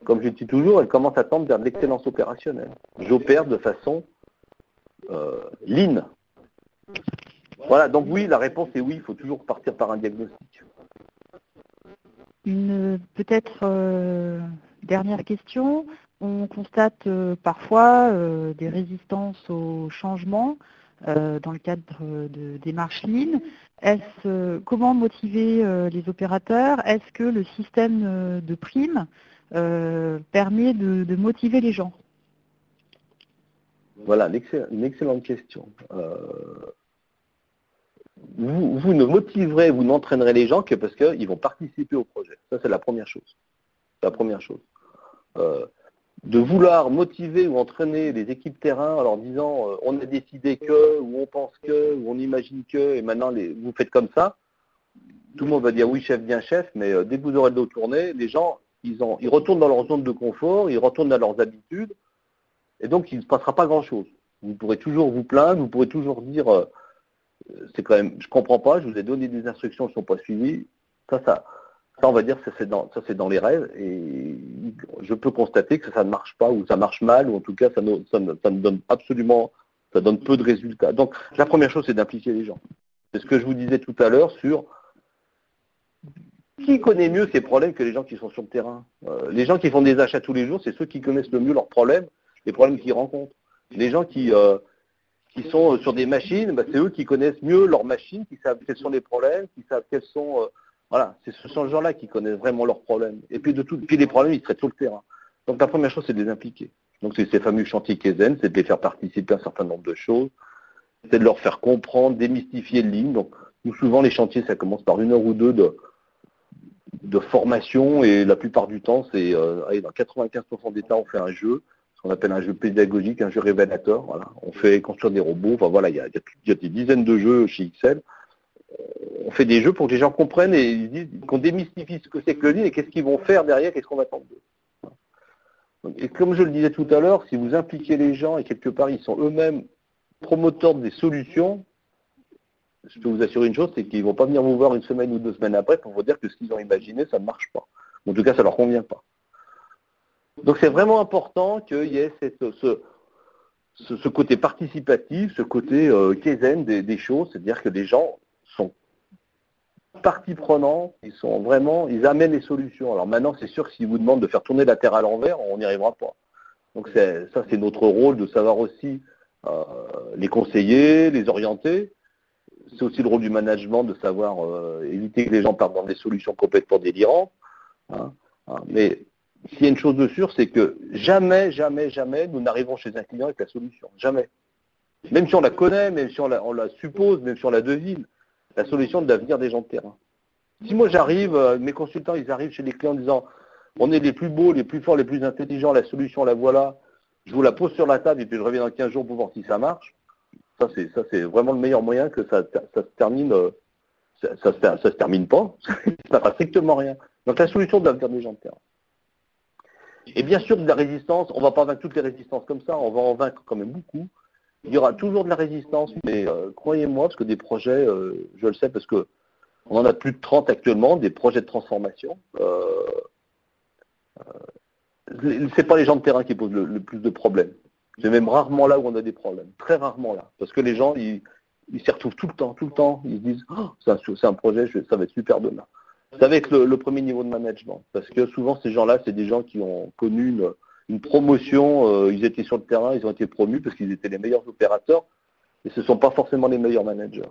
comme je dis toujours, elle commence à tendre vers de l'excellence opérationnelle? J'opère de façon Lean. Voilà, donc oui, la réponse est oui, il faut toujours partir par un diagnostic. Une peut-être dernière question. On constate parfois des résistances au changement dans le cadre de démarches Lean. Comment motiver les opérateurs? Est-ce que le système de primes permet de motiver les gens? Voilà, une excellente question. Vous ne motiverez, vous n'entraînerez les gens que parce qu'ils vont participer au projet. Ça, c'est la première chose. La première chose. De vouloir motiver ou entraîner les équipes terrain en leur disant on a décidé que, ou on pense que, ou on imagine que, et maintenant vous faites comme ça, tout le monde va dire oui chef, bien chef, mais dès que vous aurez le dos tourné, les gens, ils retournent dans leur zone de confort, ils retournent dans leurs habitudes, et donc il ne se passera pas grand-chose. Vous pourrez toujours vous plaindre, vous pourrez toujours dire c'est quand même, je comprends pas, je vous ai donné des instructions qui ne sont pas suivies. Ça, on va dire, ça c'est dans les rêves, et je peux constater que ça ne marche pas, ou ça marche mal, ou en tout cas, ça ne donne absolument, ça donne peu de résultats. Donc, la première chose, c'est d'impliquer les gens. C'est ce que je vous disais tout à l'heure sur qui connaît mieux ces problèmes que les gens qui sont sur le terrain. Les gens qui font des achats tous les jours, c'est ceux qui connaissent le mieux leurs problèmes, les problèmes qu'ils rencontrent. Les gens qui sont sur des machines, c'est eux qui connaissent mieux leurs machines, qui savent quels sont les problèmes, qui savent quels sont... voilà, ce sont les gens-là qui connaissent vraiment leurs problèmes. Et puis, puis les problèmes, ils traitent sur le terrain. Donc la première chose, c'est de les impliquer. Donc c'est ces fameux chantiers Kaizen, c'est de les faire participer à un certain nombre de choses, c'est de leur faire comprendre, démystifier le Lean. Donc nous, souvent, les chantiers, ça commence par 1 heure ou 2 de formation, et la plupart du temps, c'est dans 95% des cas, on fait un jeu, ce qu'on appelle un jeu pédagogique, un jeu révélateur. Voilà. On fait construire des robots, enfin voilà, il y a des dizaines de jeux chez XL. On fait des jeux pour que les gens comprennent et qu'on démystifie ce que c'est que le Lean et qu'est-ce qu'ils vont faire derrière, qu'est-ce qu'on va attendre d'eux. Et comme je le disais tout à l'heure, si vous impliquez les gens et quelque part ils sont eux-mêmes promoteurs des solutions, je peux vous assurer une chose, c'est qu'ils ne vont pas venir vous voir 1 semaine ou 2 semaines après pour vous dire que ce qu'ils ont imaginé, ça ne marche pas. En tout cas, ça ne leur convient pas. Donc c'est vraiment important qu'il y ait ce côté participatif, ce côté Kaizen des choses, c'est-à-dire que les gens sont partie prenante, ils amènent les solutions. Alors maintenant, c'est sûr que s'ils vous demandent de faire tourner la Terre à l'envers, on n'y arrivera pas. Donc ça, c'est notre rôle de savoir aussi les conseiller, les orienter. C'est aussi le rôle du management de savoir éviter que les gens partent dans des solutions complètement délirantes. Mais s'il y a une chose de sûre, c'est que jamais, jamais, jamais, nous n'arrivons chez un client avec la solution. Jamais. Même si on la connaît, même si on la suppose, même si on la devine, la solution de l'avenir des gens de terrain. Si moi j'arrive, mes consultants, ils arrivent chez les clients en disant on est les plus beaux, les plus forts, les plus intelligents, la solution, la voilà, je vous la pose sur la table et puis je reviens dans 15 jours pour voir si ça marche, ça c'est vraiment le meilleur moyen que ça se termine, ça se termine pas, ça ne fera strictement rien. Donc la solution de l'avenir des gens de terrain. Et bien sûr de la résistance, on ne va pas vaincre toutes les résistances comme ça, on va en vaincre quand même beaucoup. Il y aura toujours de la résistance, mais croyez-moi, parce que des projets, je le sais, parce qu'on en a plus de 30 actuellement, des projets de transformation. C'est pas les gens de terrain qui posent le plus de problèmes. C'est même rarement là où on a des problèmes, très rarement là. Parce que les gens, ils s'y retrouvent tout le temps. Ils se disent, oh, c'est un projet, ça va être super demain. Ça va être le premier niveau de management. Parce que souvent, ces gens-là, c'est des gens qui ont connu une promotion, ils étaient sur le terrain, ils ont été promus parce qu'ils étaient les meilleurs opérateurs, et ce ne sont pas forcément les meilleurs managers.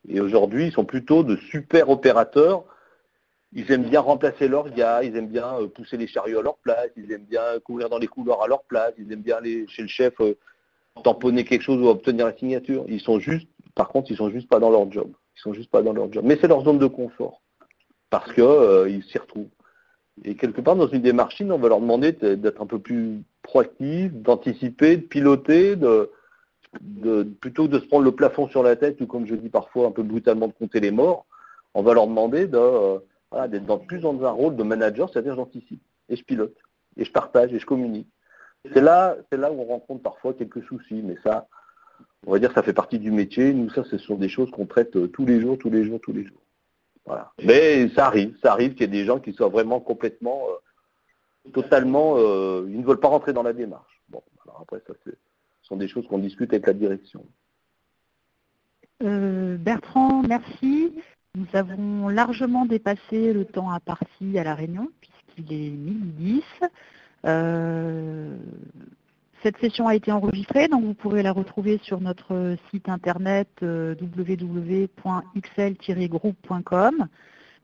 Et aujourd'hui, ils sont plutôt de super opérateurs, ils aiment bien remplacer leurs gars, ils aiment bien pousser les chariots à leur place, ils aiment bien courir dans les couloirs à leur place, ils aiment bien aller chez le chef tamponner quelque chose ou obtenir la signature. Par contre, ils sont juste pas dans leur job. Mais c'est leur zone de confort, parce qu'ils s'y retrouvent. Et quelque part, dans une démarche, on va leur demander d'être un peu plus proactifs, d'anticiper, de piloter, plutôt que de se prendre le plafond sur la tête, ou comme je dis parfois un peu brutalement, de compter les morts, on va leur demander d'être plus dans un rôle de manager, c'est-à-dire j'anticipe, et je pilote, et je partage, et je communique. C'est là où on rencontre parfois quelques soucis, mais ça, on va dire que ça fait partie du métier. Nous, ça, ce sont des choses qu'on traite tous les jours. Voilà. Mais ça arrive qu'il y ait des gens qui soient vraiment complètement, totalement, ils ne veulent pas rentrer dans la démarche. Bon, alors après, ça Ce sont des choses qu'on discute avec la direction. Bertrand, merci. Nous avons largement dépassé le temps imparti à la réunion, puisqu'il est 12h10. Cette session a été enregistrée, donc vous pourrez la retrouver sur notre site internet www.xl-groupe.com.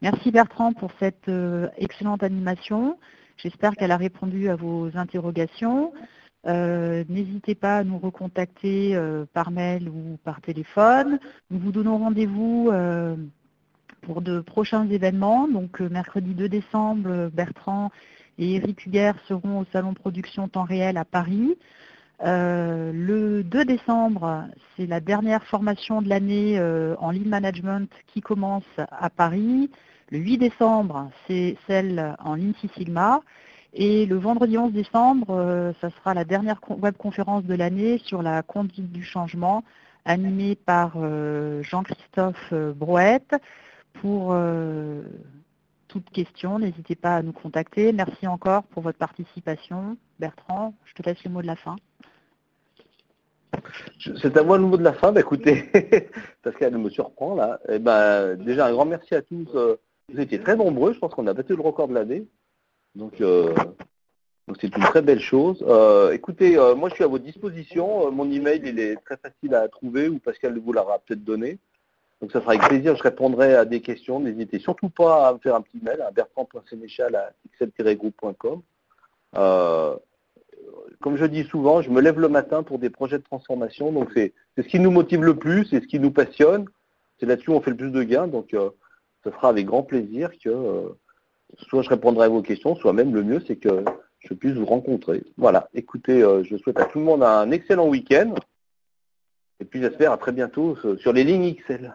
Merci Bertrand pour cette excellente animation. J'espère qu'elle a répondu à vos interrogations. N'hésitez pas à nous recontacter par mail ou par téléphone. Nous vous donnons rendez-vous pour de prochains événements. Donc mercredi 2 décembre, Bertrand et Eric Huguer seront au Salon Production Temps Réel à Paris. Le 2 décembre, c'est la dernière formation de l'année en Lean Management qui commence à Paris. Le 8 décembre, c'est celle en Lean Six Sigma. Et le vendredi 11 décembre, ça sera la dernière webconférence de l'année sur la conduite du changement, animée par Jean-Christophe Brouette. Pour toute question, n'hésitez pas à nous contacter. Merci encore pour votre participation. Bertrand, je te laisse le mot de la fin. C'est à moi le mot de la fin. Écoutez, Pascal me surprend là. Déjà, un grand merci à tous. Vous étiez très nombreux. Je pense qu'on a battu le record de l'année. Donc c'est une très belle chose. Écoutez, moi je suis à votre disposition. Mon email, il est très facile à trouver, ou Pascal vous l'aura peut-être donné. Donc ça sera avec plaisir, je répondrai à des questions. N'hésitez surtout pas à me faire un petit mail à bertrand.sénéchal@xl-groupe.com. Comme je dis souvent, je me lève le matin pour des projets de transformation. Donc c'est ce qui nous motive le plus, c'est ce qui nous passionne. C'est là-dessus où on fait le plus de gains. Donc ce sera avec grand plaisir que soit je répondrai à vos questions, soit même le mieux, c'est que je puisse vous rencontrer. Voilà, écoutez, je souhaite à tout le monde un excellent week-end. Et puis j'espère à très bientôt sur les lignes XL.